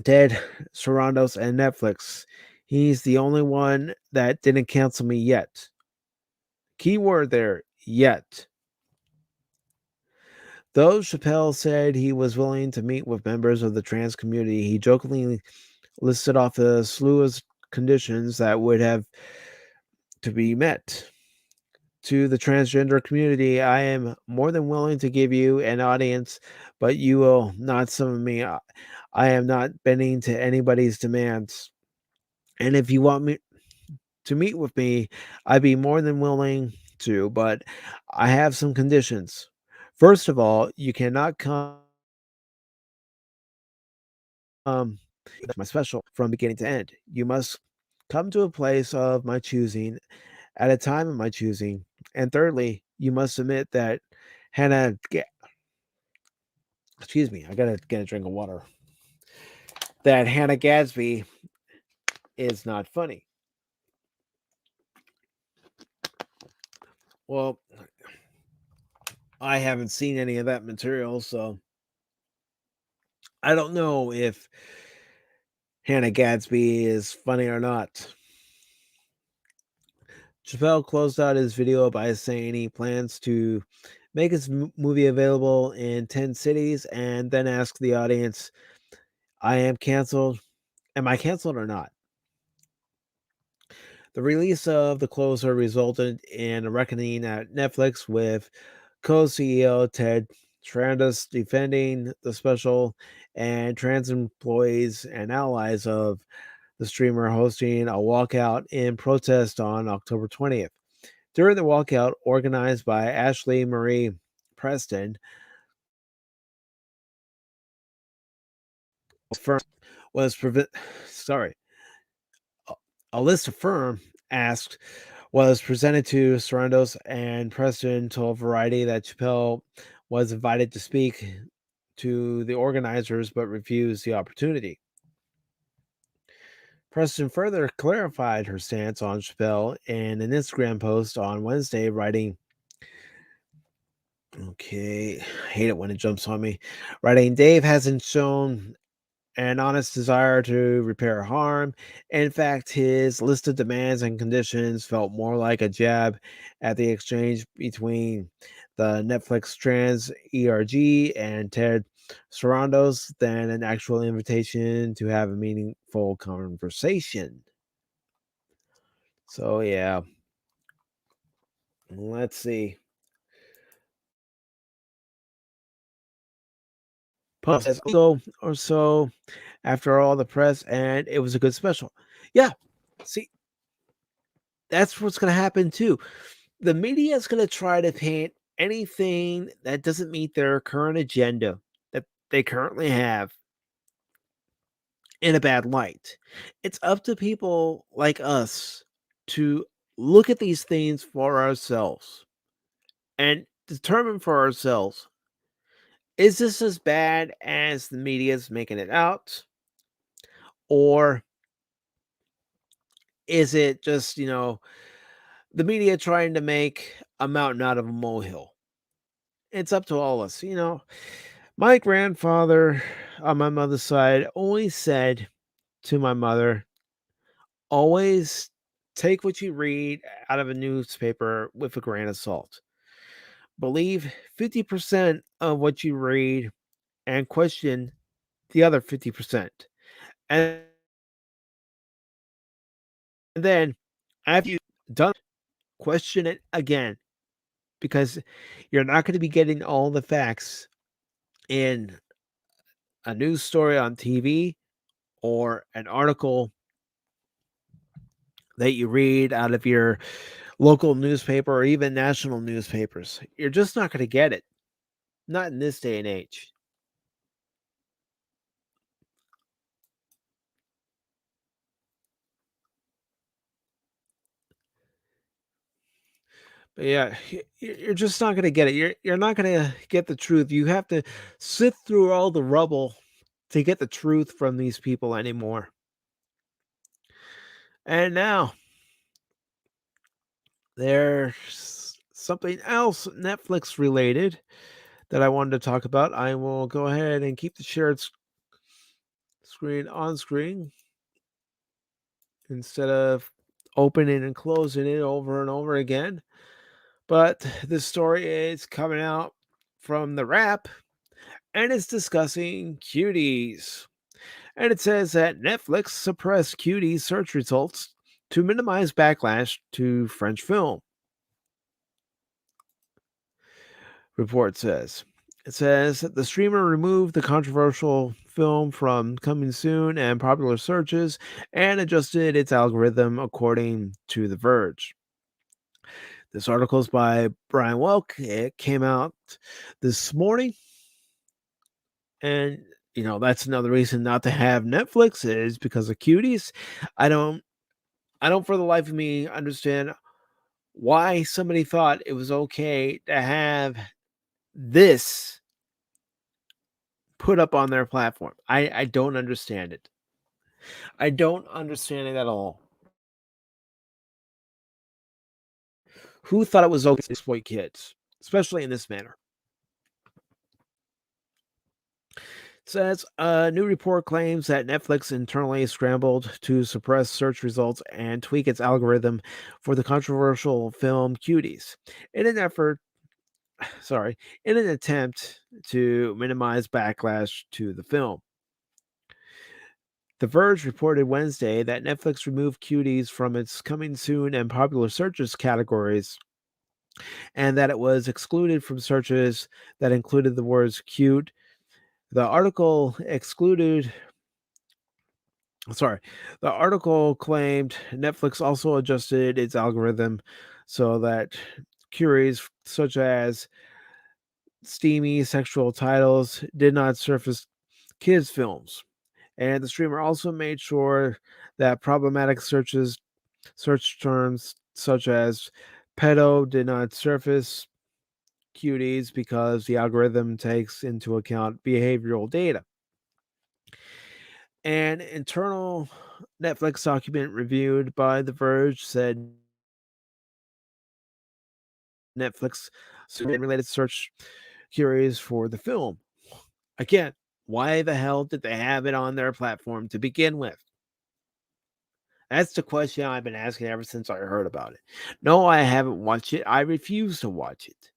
Ted Sarandos and Netflix. He's the only one that didn't cancel me yet. Keyword there, yet. Though Chappelle said he was willing to meet with members of the trans community, he jokingly listed off a slew of conditions that would have to be met. To the transgender community, I am more than willing to give you an audience, but you will not summon me. I am not bending to anybody's demands. And if you want me to meet with me, I'd be more than willing to, but I have some conditions. First of all, you cannot come my special from beginning to end. You must come to a place of my choosing at a time of my choosing. And thirdly, you must admit that Hannah, excuse me, I gotta get a drink of water. That Hannah Gadsby is not funny. Well, I haven't seen any of that material, so I don't know if Hannah Gadsby is funny or not. Chappelle closed out his video by saying he plans to make his movie available in 10 cities and then ask the audience, I am canceled. Am I canceled or not? The release of The Closer resulted in a reckoning at Netflix, with co-CEO Ted Sarandos defending the special and trans employees and allies of the streamer hosting a walkout in protest on October 20th. During the walkout, organized by Ashley Marie Preston, firm was sorry, a list of firm asked was presented to Sarandos, and Preston told Variety that Chappelle was invited to speak to the organizers but refused the opportunity. Preston further clarified her stance on Chappelle in an Instagram post on Wednesday, writing, okay, I hate it when it jumps on me, writing, Dave hasn't shown an honest desire to repair harm. In fact, his list of demands and conditions felt more like a jab at the exchange between the Netflix trans ERG and Ted Sarandos than an actual invitation to have a meaningful conversation. So, yeah, let's see. Says, so or so after all the press, and it was a good special. Yeah, see, that's what's going to happen too. The media is going to try to paint anything that doesn't meet their current agenda that they currently have in a bad light. It's up to people like us to look at these things for ourselves and determine for ourselves, is this as bad as the media is making it out? Or is it just, the media trying to make a mountain out of a molehill? It's up to all of us. My grandfather on my mother's side always said to my mother, always take what you read out of a newspaper with a grain of salt. Believe 50% of what you read and question the other 50%. And then after you've done, question it again, because you're not going to be getting all the facts in a news story on TV or an article that you read out of your local newspaper or even national newspapers. You're just not going to get it. Not in this day and age. But yeah, you're just not going to get it. You're not going to get the truth. You have to sift through all the rubble to get the truth from these people anymore. And now there's something else Netflix related that I wanted to talk about. I will go ahead and keep the shared screen on screen instead of opening and closing it over and over again. But this story is coming out from the Wrap, and it's discussing cuties. And it says that Netflix suppressed cuties search results to minimize backlash to French film. Report says. It says the streamer removed the controversial film from coming soon and popular searches and adjusted its algorithm according to The Verge. This article is by Brian Welk. It came out this morning. And that's another reason not to have Netflix is because of cuties. I don't for the life of me understand why somebody thought it was okay to have this put up on their platform. I don't understand it. I don't understand it at all. Who thought it was okay to exploit kids, especially in this manner? It says a new report claims that Netflix internally scrambled to suppress search results and tweak its algorithm for the controversial film Cuties in an effort in an attempt to minimize backlash to the film. The Verge reported Wednesday that Netflix removed cuties from its coming soon and popular searches categories, and that it was excluded from searches that included the words cute. The article the article claimed Netflix also adjusted its algorithm so that queries such as steamy sexual titles did not surface kids' films. And the streamer also made sure that problematic search terms such as pedo did not surface cuties because the algorithm takes into account behavioral data. An internal Netflix document reviewed by The Verge said Netflix related search queries for the film. Again, why the hell did they have it on their platform to begin with? That's the question I've been asking ever since I heard about it. No, I haven't watched it. I refuse to watch it.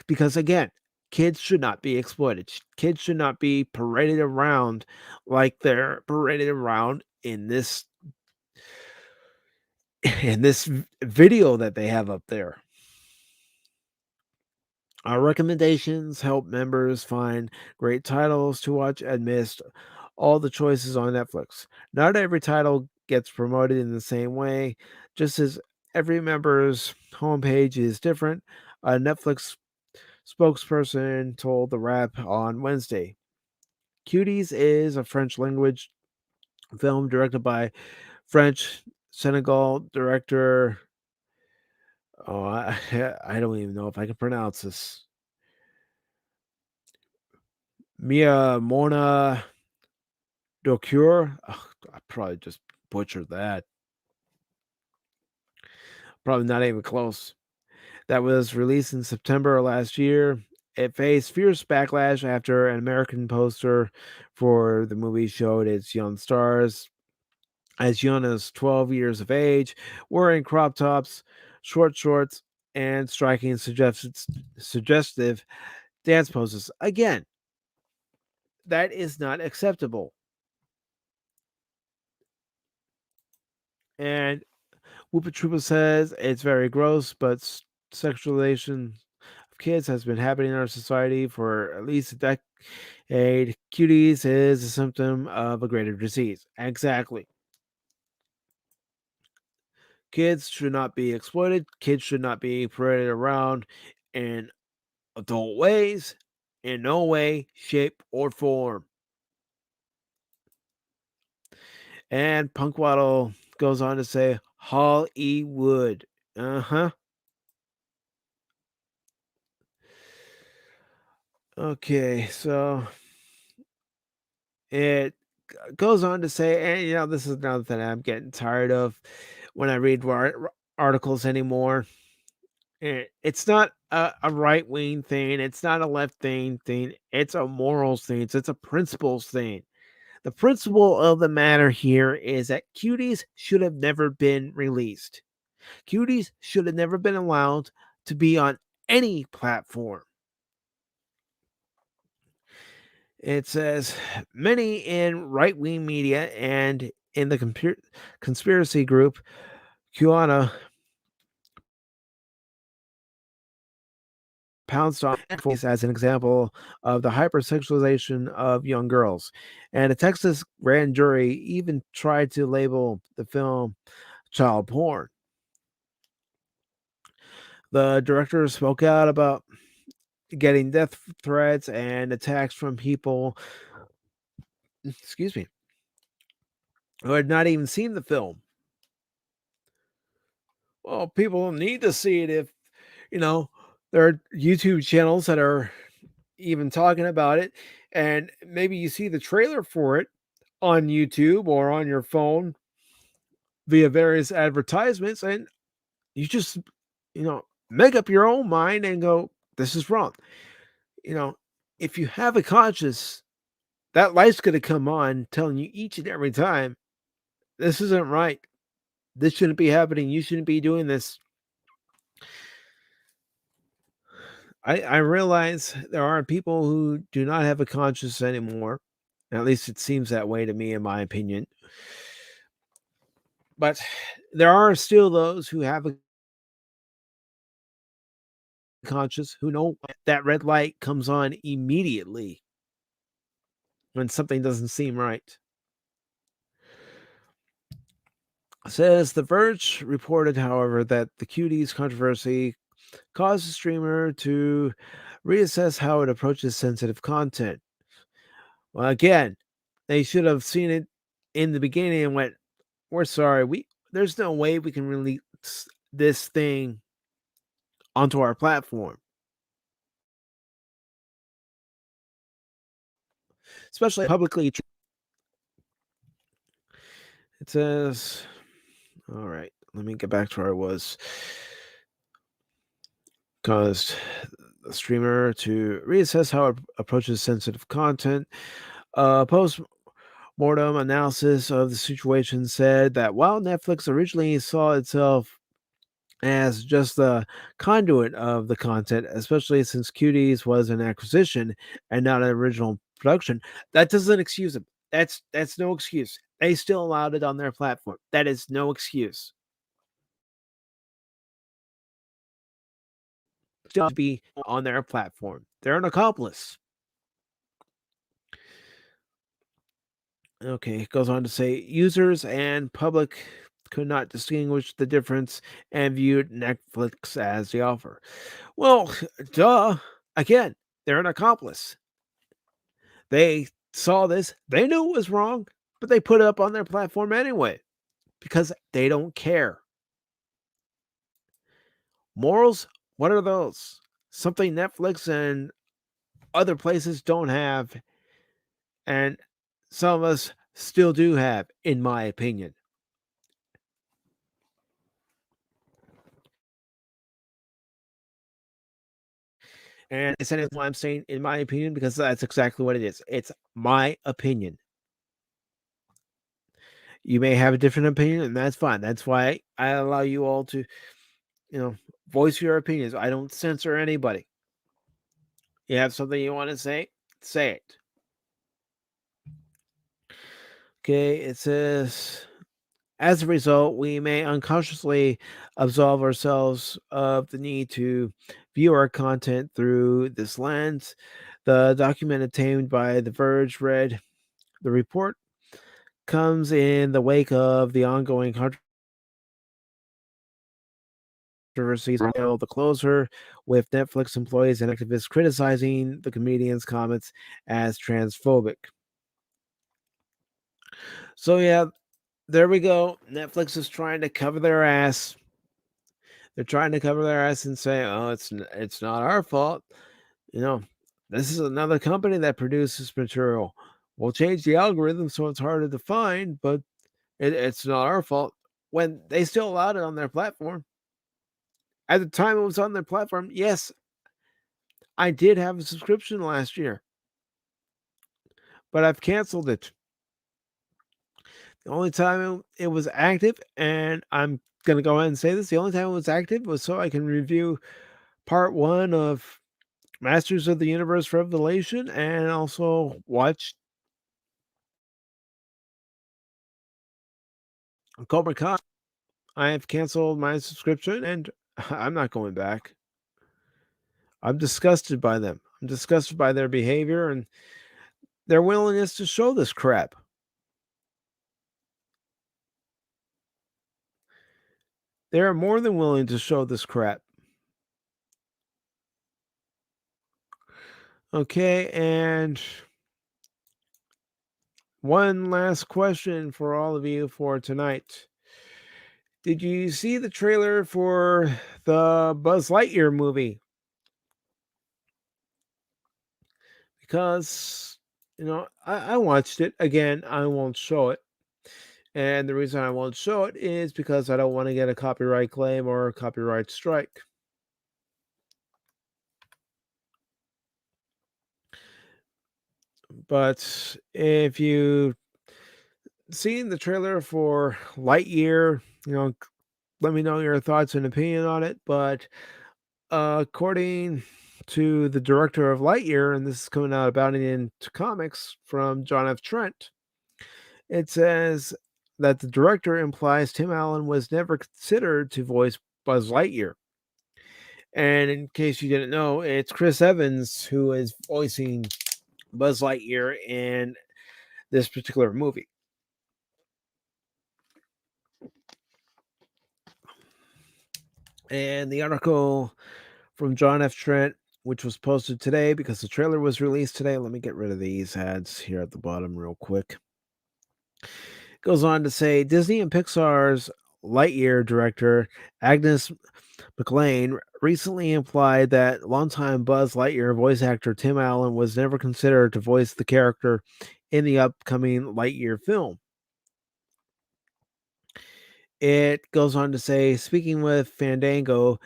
Because again, kids should not be exploited. Kids should not be paraded around like they're paraded around in this video that they have up there. Our recommendations help members find great titles to watch amidst all the choices on Netflix. Not every title gets promoted in the same way, just as every member's homepage is different. A Netflix spokesperson told The Wrap on Wednesday. Cuties is a French language film directed by French Senegal director. Oh, I don't even know if I can pronounce this. Mia Mona Docure. I probably just butchered that. Probably not even close. That was released in September last year. It faced fierce backlash after an American poster for the movie showed its young stars as young as 12 years of age, wearing crop tops, short shorts, and striking suggestive dance poses. Again, that is not acceptable. And Whoopa Troopa says it's very gross, but sexualization of kids has been happening in our society for at least a decade. Cuties is a symptom of a greater disease. Exactly. Kids should not be exploited. Kids should not be paraded around in adult ways in no way, shape, or form. And Punkwaddle goes on to say, Hollywood. Uh huh. Okay, so it goes on to say, and this is another thing I'm getting tired of when I read articles anymore. It's not a right wing thing. It's not a left thing. It's a morals thing. It's a principles thing. The principle of the matter here is that cuties should have never been released. Cuties should have never been allowed to be on any platform. It says many in right wing media and in the conspiracy group QAnon pounced on Netflix as an example of the hypersexualization of young girls. And a Texas grand jury even tried to label the film child porn. The director spoke out about getting death threats and attacks from people, excuse me, who had not even seen the film. Well, people need to see it if, you know, there are YouTube channels that are even talking about it, and maybe you see the trailer for it on YouTube or on your phone via various advertisements, and you just, make up your own mind and go, this is wrong. You know, if you have a conscience, that light's going to come on telling you each and every time, this isn't right. This shouldn't be happening. You shouldn't be doing this. I realize there are people who do not have a conscience anymore. At least it seems that way to me, in my opinion. But there are still those who have a conscience who know that red light comes on immediately when something doesn't seem right. Says The Verge reported, however, that the cuties controversy caused the streamer to reassess how it approaches sensitive content. Well, again, they should have seen it in the beginning and went, "We're sorry, there's no way we can release this thing onto our platform." Especially publicly. It says, all right, let me get back to where I was. Caused the streamer to reassess how it approaches sensitive content. Post mortem analysis of the situation said that while Netflix originally saw itself as just the conduit of the content, especially since Cuties was an acquisition and not an original production, that doesn't excuse them. That's no excuse. They still allowed it on their platform. That is no excuse. Still be on their platform. They're an accomplice. Okay, it goes on to say users and public could not distinguish the difference and viewed Netflix as the offer. Well, duh. Again, they're an accomplice. They saw this, they knew it was wrong, but they put it up on their platform anyway because they don't care. Morals, what are those? Something Netflix and other places don't have, and some of us still do have, in my opinion. And I said it's why I'm saying in my opinion, because that's exactly what it is. It's my opinion. You may have a different opinion, and that's fine. That's why I allow you all to, voice your opinions. I don't censor anybody. You have something you want to say it. Okay, it says, as a result, we may unconsciously absolve ourselves of the need to view our content through this lens. The document obtained by The Verge read, "The report comes in the wake of the ongoing controversies around The Closer, with Netflix employees and activists criticizing the comedian's comments as transphobic." So, yeah, there we go. Netflix is trying to cover their ass. They're trying to cover their ass and say, "Oh, it's not our fault. You know, this is another company that produces material. We'll change the algorithm so it's harder to find, but it's not our fault." When they still allowed it on their platform. At the time it was on their platform, yes, I did have a subscription last year, but I've canceled it. The only time it was active, and I'm going to go ahead and say this, the only time it was active was so I can review part 1 of Masters of the Universe Revelation and also watch Cobra Kai. I have canceled my subscription and I'm not going back. I'm disgusted by them. I'm disgusted by their behavior and their willingness to show this crap. They are more than willing to show this crap. Okay, and one last question for all of you for tonight. Did you see the trailer for the Buzz Lightyear movie? Because, I watched it. Again, I won't show it. And the reason I won't show it is because I don't want to get a copyright claim or a copyright strike. But if you seen the trailer for Lightyear, let me know your thoughts and opinion on it. But according to the director of Lightyear, and this is coming out about it into comics from John F. Trent, it says that the director implies Tim Allen was never considered to voice Buzz Lightyear. And in case you didn't know, it's Chris Evans who is voicing Buzz Lightyear in this particular movie. And the article from John F. Trent, which was posted today because the trailer was released today. Let me get rid of these ads here at the bottom real quick. Goes on to say Disney and Pixar's Lightyear director Agnes McLean recently implied that longtime Buzz Lightyear voice actor Tim Allen was never considered to voice the character in the upcoming Lightyear film. It goes on to say, speaking with Fandango,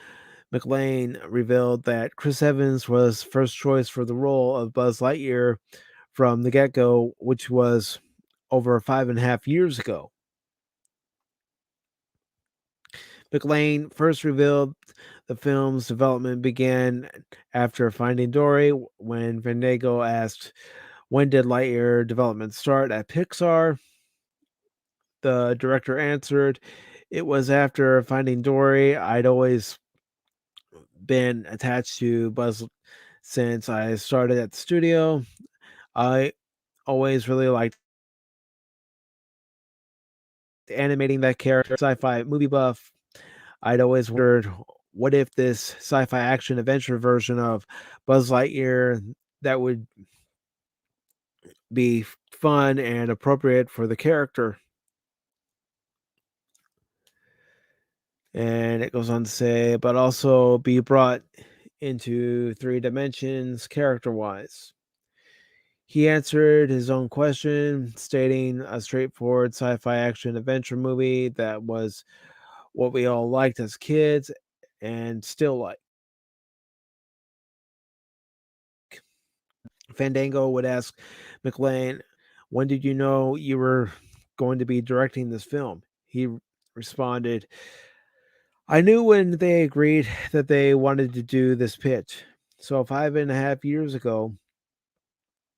McLean revealed that Chris Evans was first choice for the role of Buzz Lightyear from the get-go, which was over 5.5 years ago. McLean first revealed the film's development began after Finding Dory, when Fandango asked, "When did Lightyear development start at Pixar?" The director answered, "It was after Finding Dory. I'd always been attached to Buzz since I started at the studio. I always really liked animating that character. Sci-fi movie buff. I'd always wondered, what if this sci-fi action adventure version of Buzz Lightyear that would be fun and appropriate for the character." And it goes on to say, but also be brought into 3 dimensions character-wise. He answered his own question, stating a straightforward sci-fi action adventure movie that was what we all liked as kids and still like. Fandango would ask McLean, "When did you know you were going to be directing this film?" He responded, "I knew when they agreed that they wanted to do this pitch. So 5.5 years ago,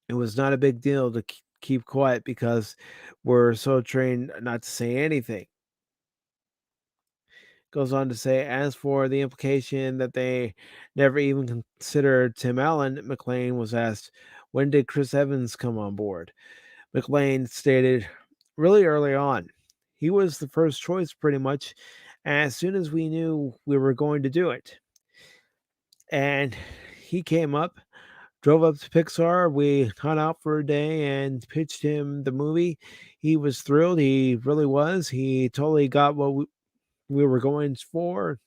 it was not a big deal to keep quiet because we're so trained not to say anything." Goes on to say, as for the implication that they never even considered Tim Allen, McLean was asked, when did Chris Evans come on board? McLean stated, really early on. He was the first choice pretty much as soon as we knew we were going to do it. And he came up, drove up to Pixar. We hung out for a day and pitched him the movie. He was thrilled. He really was. He totally got what we were going for.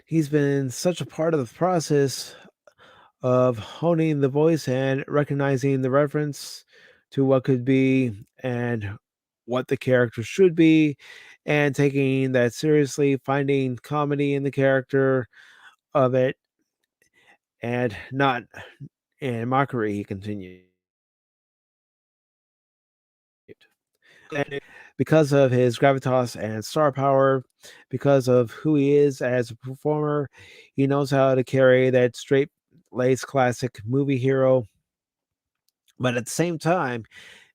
He's been such a part of the process of honing the voice and recognizing the reference to what could be and what the character should be, and taking that seriously, finding comedy in the character of it and not in mockery, he continued. And because of his gravitas and star power, because of who he is as a performer, he knows how to carry that straight laced classic movie hero. But at the same time,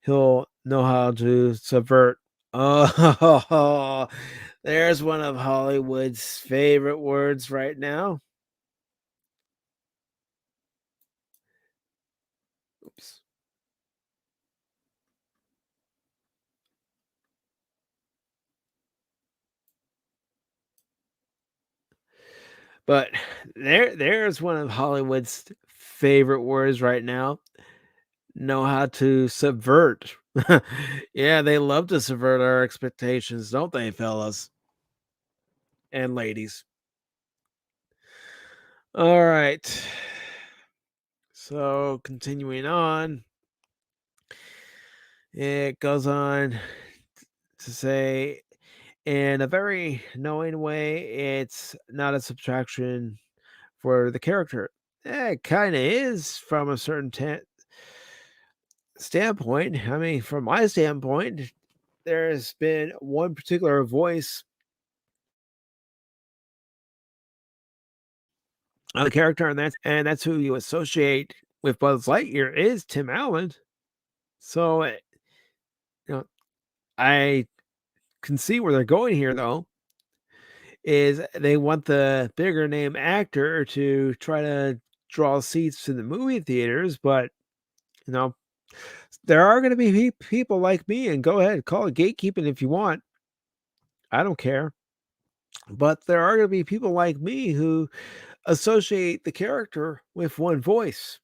he'll know how to subvert. Oh, there's one of Hollywood's favorite words right now. Oops. But there's one of Hollywood's favorite words right now. Know how to subvert. Yeah, they love to subvert our expectations, don't they, fellas and ladies? All right. So, continuing on, it goes on to say, in a very knowing way, it's not a subtraction for the character. It kind of is from a certain standpoint. I mean, from my standpoint, there's been one particular voice of the character, and that's who you associate with Buzz Lightyear is Tim Allen. So, you know, I can see where they're going here, though. Is they want the bigger name actor to try to draw seats to the movie theaters, but you know, there are going to be people like me, and go ahead, call it gatekeeping if you want. I don't care. But there are going to be people like me who associate the character with one voice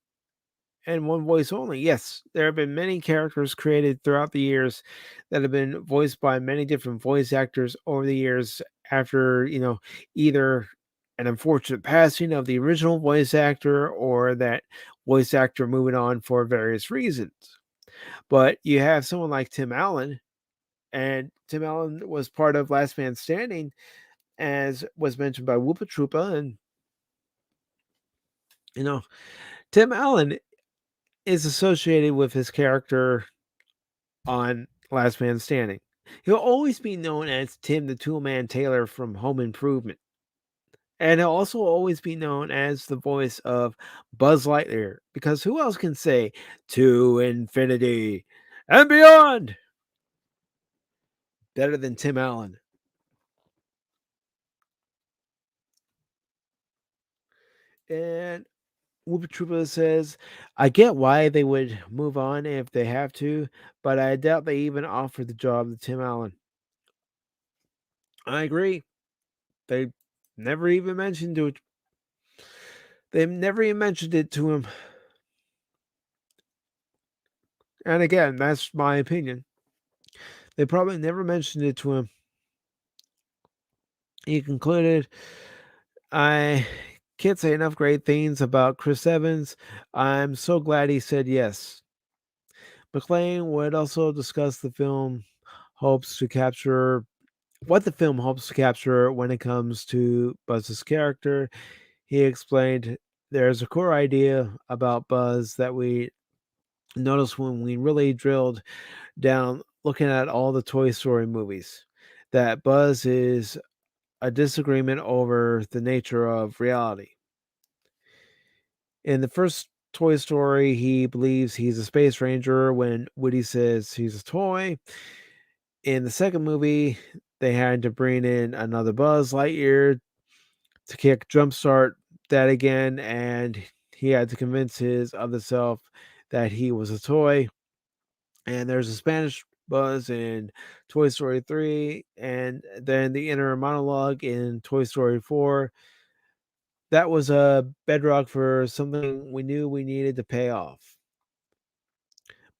and one voice only. Yes, there have been many characters created throughout the years that have been voiced by many different voice actors over the years after, either an unfortunate passing of the original voice actor or that voice actor moving on for various reasons. But you have someone like Tim Allen, and Tim Allen was part of Last Man Standing, as was mentioned by Whoopa Troopa. And, you know, Tim Allen is associated with his character on Last Man Standing. He'll always be known as Tim the Toolman Taylor from Home Improvement. And he'll also always be known as the voice of Buzz Lightyear, because who else can say to infinity and beyond better than Tim Allen? And Whoopi Troopa says, I get why they would move on if they have to, but I doubt they even offered the job to Tim Allen. I agree. They never even mentioned it. They never even mentioned it to him. And again, that's my opinion. They probably never mentioned it to him. He concluded, I can't say enough great things about Chris Evans. I'm so glad he said yes. McLean would also discuss hopes to capture what the film hopes to capture when it comes to Buzz's character. He explained, there's a core idea about Buzz that we noticed when we really drilled down looking at all the Toy Story movies, that Buzz is a disagreement over the nature of reality. In the first Toy Story, he believes he's a space ranger when Woody says he's a toy. In the second movie, they had to bring in another Buzz Lightyear to jumpstart that again, and he had to convince his other self that he was a toy. And there's a Spanish Buzz in Toy Story 3, and then the inner monologue in Toy Story 4. That was a bedrock for something we knew we needed to pay off.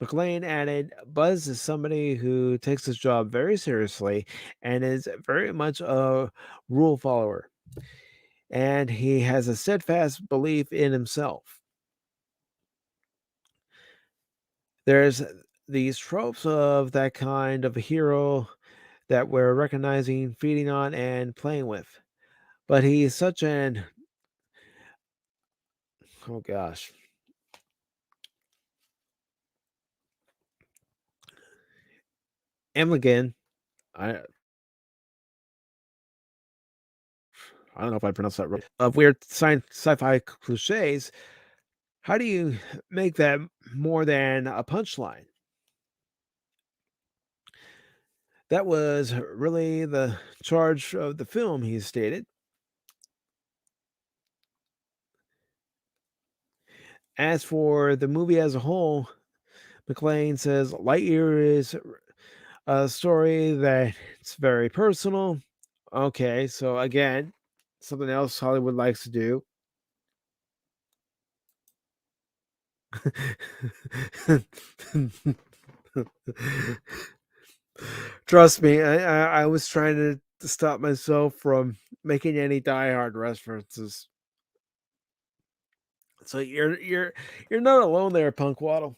McLean added, Buzz is somebody who takes his job very seriously and is very much a rule follower. And he has a steadfast belief in himself. There's these tropes of that kind of a hero that we're recognizing, feeding on, and playing with. But he's such an, oh gosh, Emligan. I don't know if I pronounced that right. Of weird sci-fi cliches. How do you make that more than a punchline? That was really the charge of the film, he stated. As for the movie as a whole, McLean says Lightyear is a story that's very personal. Okay, so again, something else Hollywood likes to do. Trust me, I was trying to stop myself from making any Die Hard references. So you're not alone there, Punk Waddle.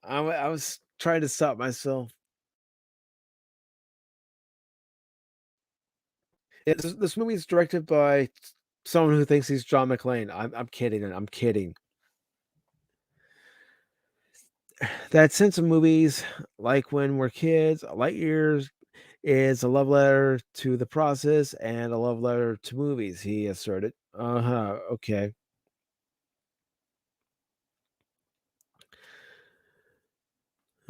I was trying to stop myself. This movie is directed by someone who thinks he's John McClane. I'm kidding. I'm kidding. That sense of movies, like when we're kids, Lightyear is a love letter to the process and a love letter to movies, he asserted. Uh-huh. Okay.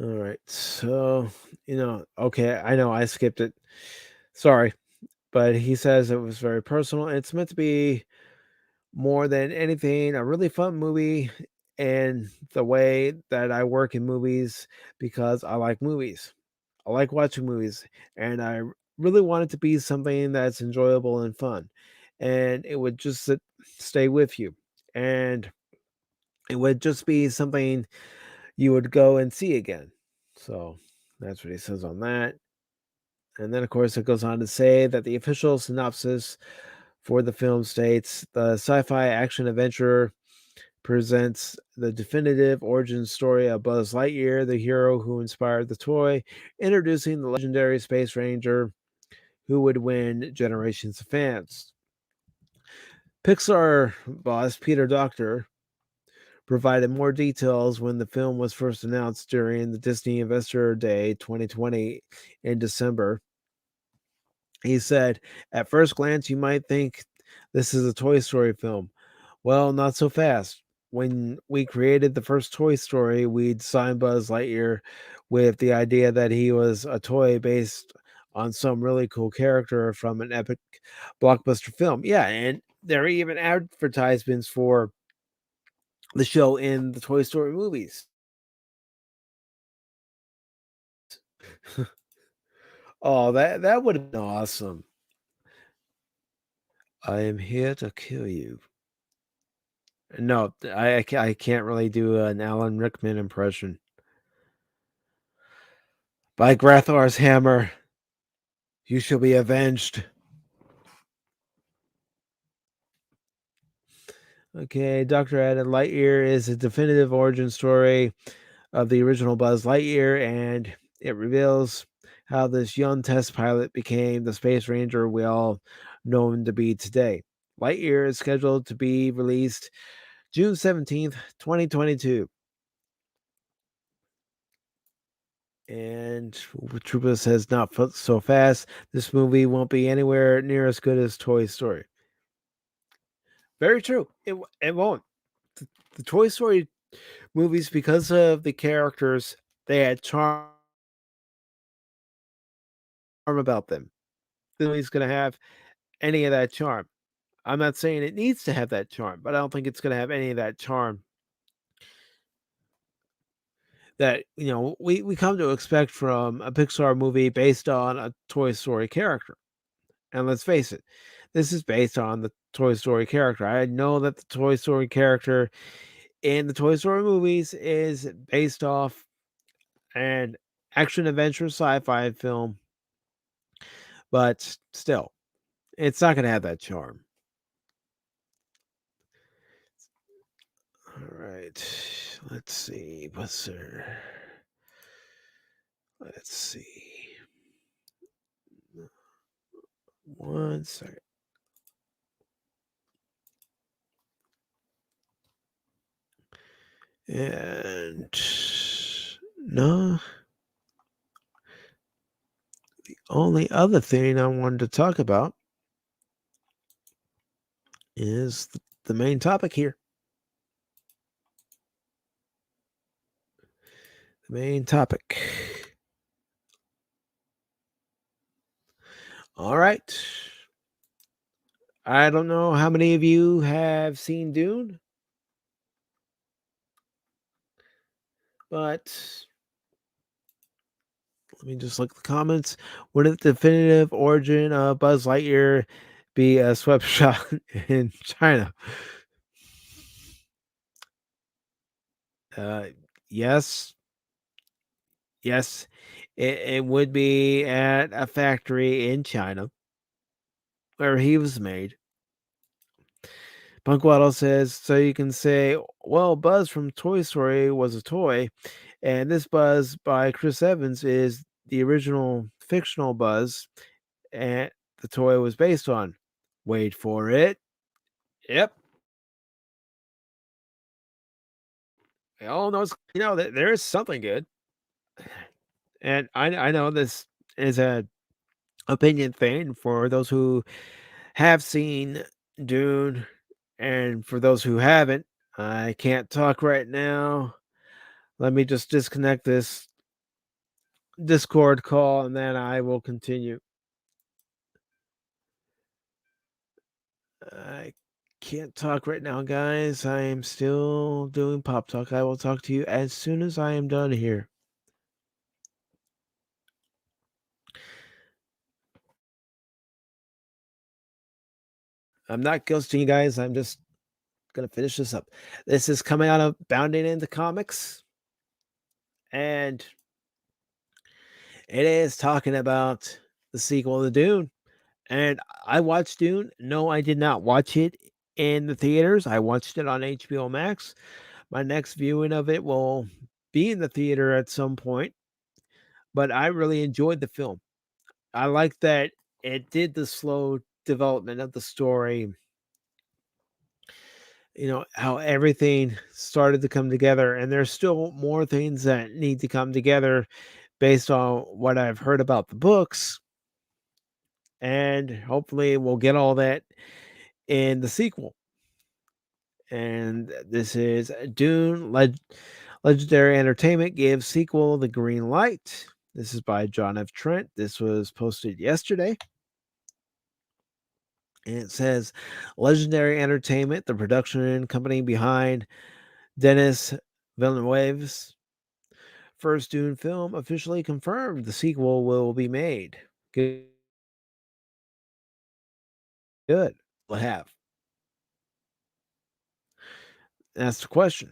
All right. So, okay, I know I skipped it. Sorry. But he says it was very personal. It's meant to be more than anything a really fun movie and the way that I work in movies because I like movies. I like watching movies and I really want it to be something that's enjoyable and fun. And it would just stay with you. And it would just be something you would go and see again. So that's what he says on that. And then, of course, it goes on to say that the official synopsis for the film states the sci fi action adventure presents the definitive origin story of Buzz Lightyear, the hero who inspired the toy, introducing the legendary Space Ranger who would win generations of fans. Pixar boss Peter Docter provided more details when the film was first announced during the Disney Investor Day 2020 in December. He said, At first glance, you might think this is a Toy Story film. Well, not so fast. When we created the first Toy Story, we designed Buzz Lightyear with the idea that he was a toy based on some really cool character from an epic blockbuster film. Yeah, and there are even advertisements for the show in the Toy Story movies. Oh, that would have been awesome. I am here to kill you. No, I can't really do an Alan Rickman impression. By Grathar's hammer, you shall be avenged. Okay, Dr. added Lightyear is a definitive origin story of the original Buzz Lightyear, and it reveals how this young test pilot became the Space Ranger we all know him to be today. Lightyear is scheduled to be released June 17th, 2022. And Trooper says, not so fast. This movie won't be anywhere near as good as Toy Story. Very true. It won't. The Toy Story movies, because of the characters, they had charm about them. The movie's going to have any of that charm. I'm not saying it needs to have that charm, but I don't think it's going to have any of that charm that we come to expect from a Pixar movie based on a Toy Story character. And let's face it, this is based on the Toy Story character. I know that the Toy Story character in the Toy Story movies is based off an action adventure sci-fi film, but still, it's not going to have that charm. All right, let's see. What's there? Let's see. One second. And no, the only other thing I wanted to talk about is the main topic here. The main topic. All right. I don't know how many of you have seen Dune, but let me just look at the comments. Would the definitive origin of Buzz Lightyear be a swept shot in China? Uh, yes. Yes. It would be at a factory in China where he was made. Punkwaddle says, so you can say, well, Buzz from Toy Story was a toy, and this Buzz by Chris Evans is the original fictional Buzz, and the toy was based on. Wait for it. Yep. We all know, that there is something good. And I know this is a opinion thing for those who have seen Dune, and for those who haven't, I can't talk right now. Let me just disconnect this Discord call and then I will continue. I can't talk right now, guys. I am still doing Pop Talk. I will talk to you as soon as I am done here. I'm not ghosting you guys. I'm just going to finish this up. This is coming out of Bounding into Comics. And it is talking about the sequel to Dune. And I watched Dune. No, I did not watch it in the theaters. I watched it on HBO Max. My next viewing of it will be in the theater at some point. But I really enjoyed the film. I like that it did the slow development of the story. How everything started to come together, and there's still more things that need to come together based on what I've heard about the books. And hopefully we'll get all that in the sequel. And this is Dune Legendary Entertainment gives sequel the green light. This is by John F. Trent. This was posted yesterday. And it says Legendary Entertainment, the production company behind Denis Villeneuve's first Dune film, officially confirmed the sequel will be made. Good. Will have. That's the question.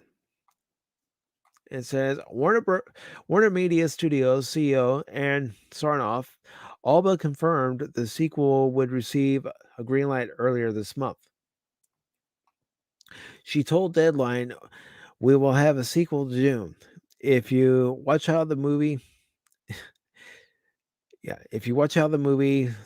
It says Warner Media Studios CEO Aaron Sarnoff all but confirmed the sequel would receive a green light earlier this month. She told Deadline, "We will have a sequel to Dune. If you watch how the movie,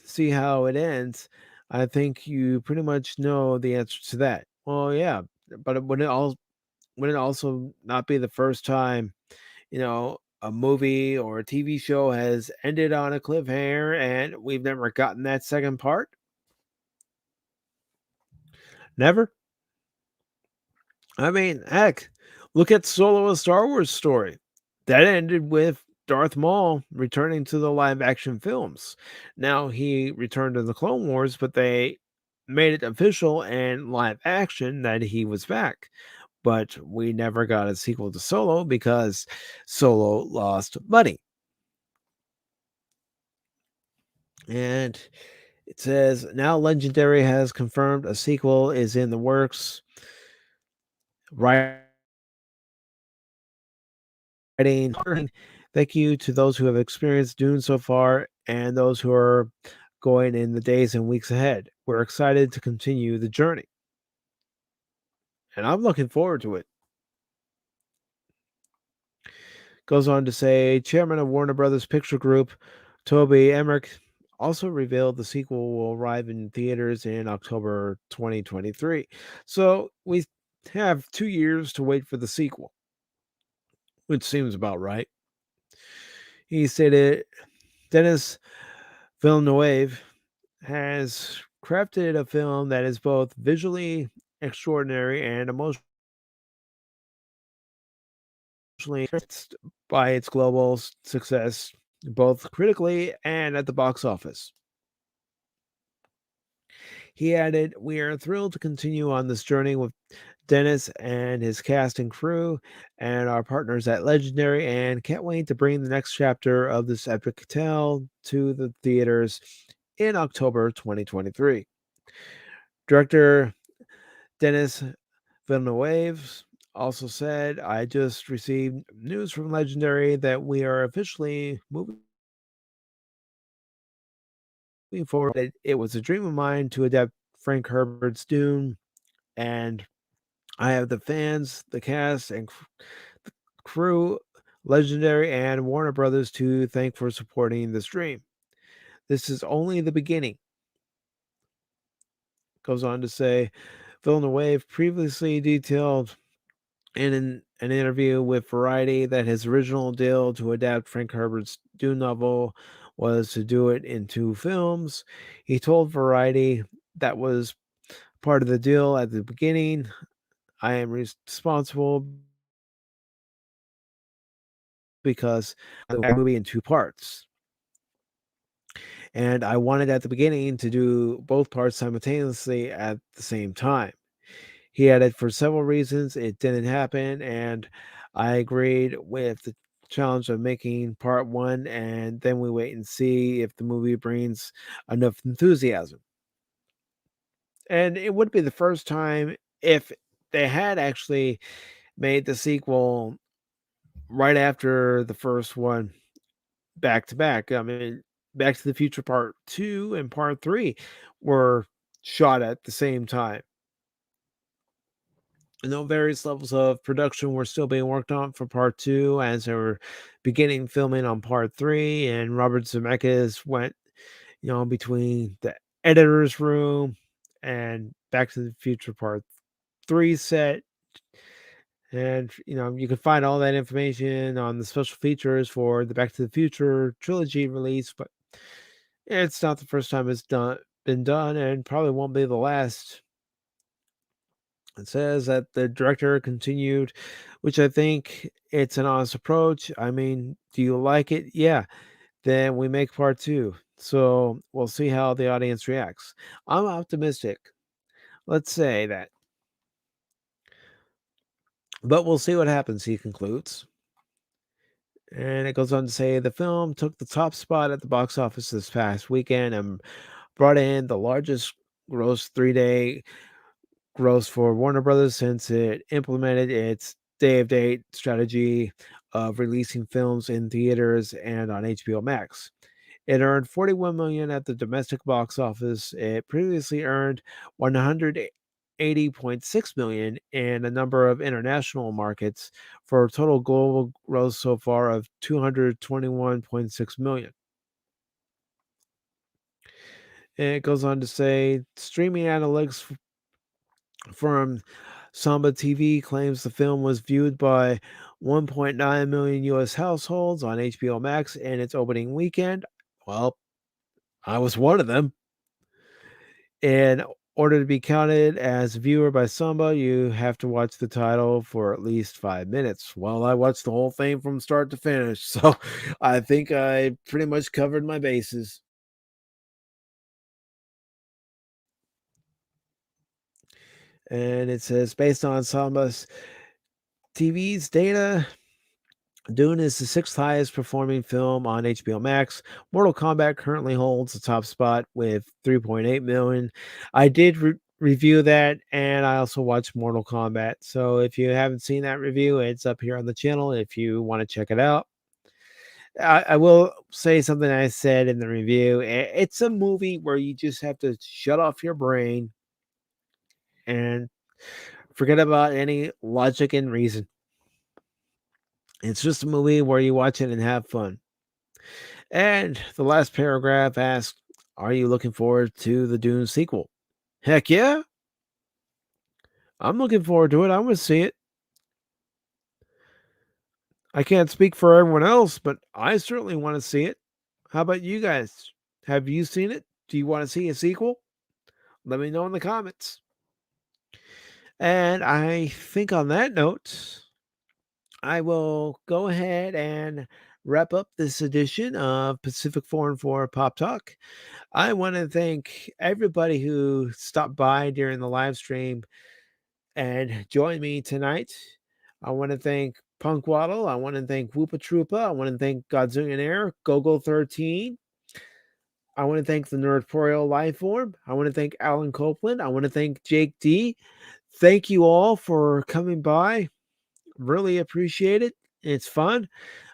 see how it ends, I think you pretty much know the answer to that." Well, yeah, but wouldn't it also not be the first time a movie or a TV show has ended on a cliffhanger and we've never gotten that second part? Never. I mean, heck, look at Solo: A Star Wars Story. That ended with Darth Maul returning to the live action films. Now he returned to the Clone Wars, but they made it official and live action that he was back. But we never got a sequel to Solo because Solo lost money. And it says now Legendary has confirmed a sequel is in the works. Writing. Thank you to those who have experienced Dune so far and those who are going in the days and weeks ahead. We're excited to continue the journey. And I'm looking forward to it. Goes on to say, Chairman of Warner Brothers Picture Group, Toby Emmerich, also revealed the sequel will arrive in theaters in October 2023. So we have 2 years to wait for the sequel, which seems about right. He stated, Dennis Villeneuve has crafted a film that is both visually extraordinary and emotionally enhanced by its global success, both critically and at the box office. He added, we are thrilled to continue on this journey with Dennis and his cast and crew and our partners at Legendary, and can't wait to bring the next chapter of this epic tale to the theaters in October 2023. Director Dennis Villeneuve also said, I just received news from Legendary that we are officially moving forward. It was a dream of mine to adapt Frank Herbert's Dune, and I have the fans, the cast, and the crew, Legendary, and Warner Brothers to thank for supporting this dream. This is only the beginning. Goes on to say, Villeneuve previously detailed in an interview with Variety that his original deal to adapt Frank Herbert's Dune novel was to do it in 2 films. He told Variety that was part of the deal at the beginning. I am responsible because the movie in 2 parts. And I wanted at the beginning to do both parts simultaneously at the same time. He added, for several reasons, it didn't happen, and I agreed with the challenge of making part 1, and then we wait and see if the movie brings enough enthusiasm. And it would be the first time if they had actually made the sequel right after the first one back to back. I mean, Back to the Future Part 2 and Part 3 were shot at the same time. I know various levels of production were still being worked on for part 2 as they were beginning filming on part 3, and Robert Zemeckis went, between the editor's room and Back to the Future Part 3 set. And, you can find all that information on the special features for the Back to the Future trilogy release, but it's not the first time it's been done and probably won't be the last. It says that the director continued, which I think it's an honest approach. I mean, do you like it? Yeah. Then we make part 2. So we'll see how the audience reacts. I'm optimistic. Let's say that. But we'll see what happens, he concludes. And it goes on to say the film took the top spot at the box office this past weekend and brought in the largest gross 3-day gross for Warner Brothers since it implemented its day of date strategy of releasing films in theaters and on HBO Max. It earned 41 million at the domestic box office. It previously earned 180.6 million in a number of international markets for a total global gross so far of 221.6 million. And it goes on to say streaming analytics firm Samba TV claims the film was viewed by 1.9 million US households on HBO Max in its opening weekend. Well, I was one of them. And order to be counted as a viewer by Samba, you have to watch the title for at least 5 minutes. Well, I watched the whole thing from start to finish, so I think I pretty much covered my bases. And it says, based on Samba's TV's data, Dune is the sixth highest performing film on HBO Max. Mortal Kombat currently holds the top spot with 3.8 million. I did review that, and I also watched Mortal Kombat. So if you haven't seen that review, it's up here on the channel if you want to check it out. I will say something I said in the review. It's a movie where you just have to shut off your brain and forget about any logic and reason. It's just a movie where you watch it and have fun. And the last paragraph asks, are you looking forward to the Dune sequel? Heck yeah. I'm looking forward to it. I want to see it. I can't speak for everyone else, but I certainly want to see it. How about you guys? Have you seen it? Do you want to see a sequel? Let me know in the comments. And I think on that note, I will go ahead and wrap up this edition of Pacific414 Pop Talk. I want to thank everybody who stopped by during the live stream and joined me tonight. I want to thank Punk Waddle. I want to thank Whoopa Troopa. I want to thank Godzillionaire, Gogo13. I want to thank the Nerdporial Lifeform. I want to thank Alan Copeland. I want to thank Jake D. Thank you all for coming by. Really appreciate it. It's fun.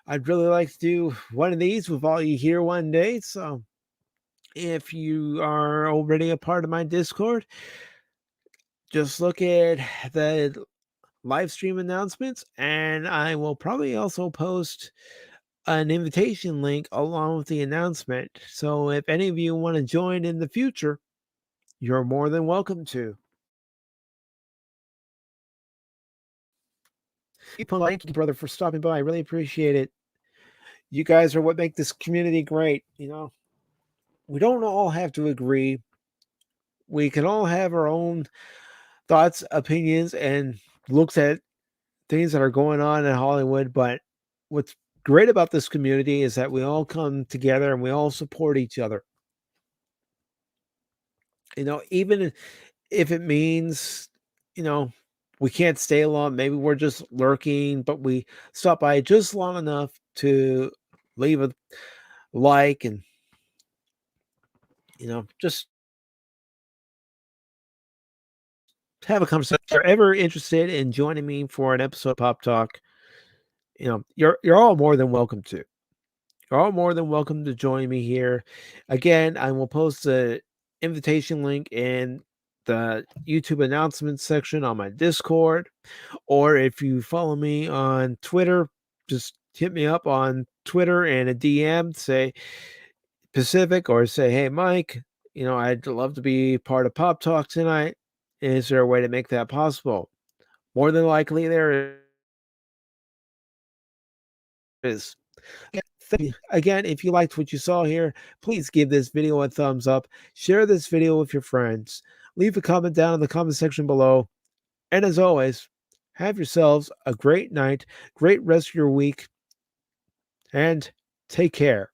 I'd really like to do one of these with all you here one day. So if you are already a part of my Discord, just look at the live stream announcements, and I will probably also post an invitation link along with the announcement. So if any of you want to join in the future, you're more than welcome to. Thank you, brother, for stopping by. I really appreciate it. You guys are what make this community great. You know, we don't all have to agree. We can all have our own thoughts, opinions, and looks at things that are going on in Hollywood. But what's great about this community is that we all come together and we all support each other. You know, even if it means, you know, we can't stay long, maybe we're just lurking, but we stop by just long enough to leave a like and, you know, just have a conversation. If you're ever interested in joining me for an episode of Pop Talk, you know, you're all more than welcome to. You're all more than welcome to join me here. Again, I will post the invitation link in the YouTube announcements section on my Discord. Or if you follow me on Twitter, just hit me up on Twitter and a DM, say Pacific, or say, hey, Mike, you know, I'd love to be part of Pop Talk tonight. Is there a way to make that possible? More than likely, there is. Again, if you liked what you saw here, please give this video a thumbs up. Share this video with your friends. Leave a comment down in the comment section below. And as always, have yourselves a great night, great rest of your week, and take care.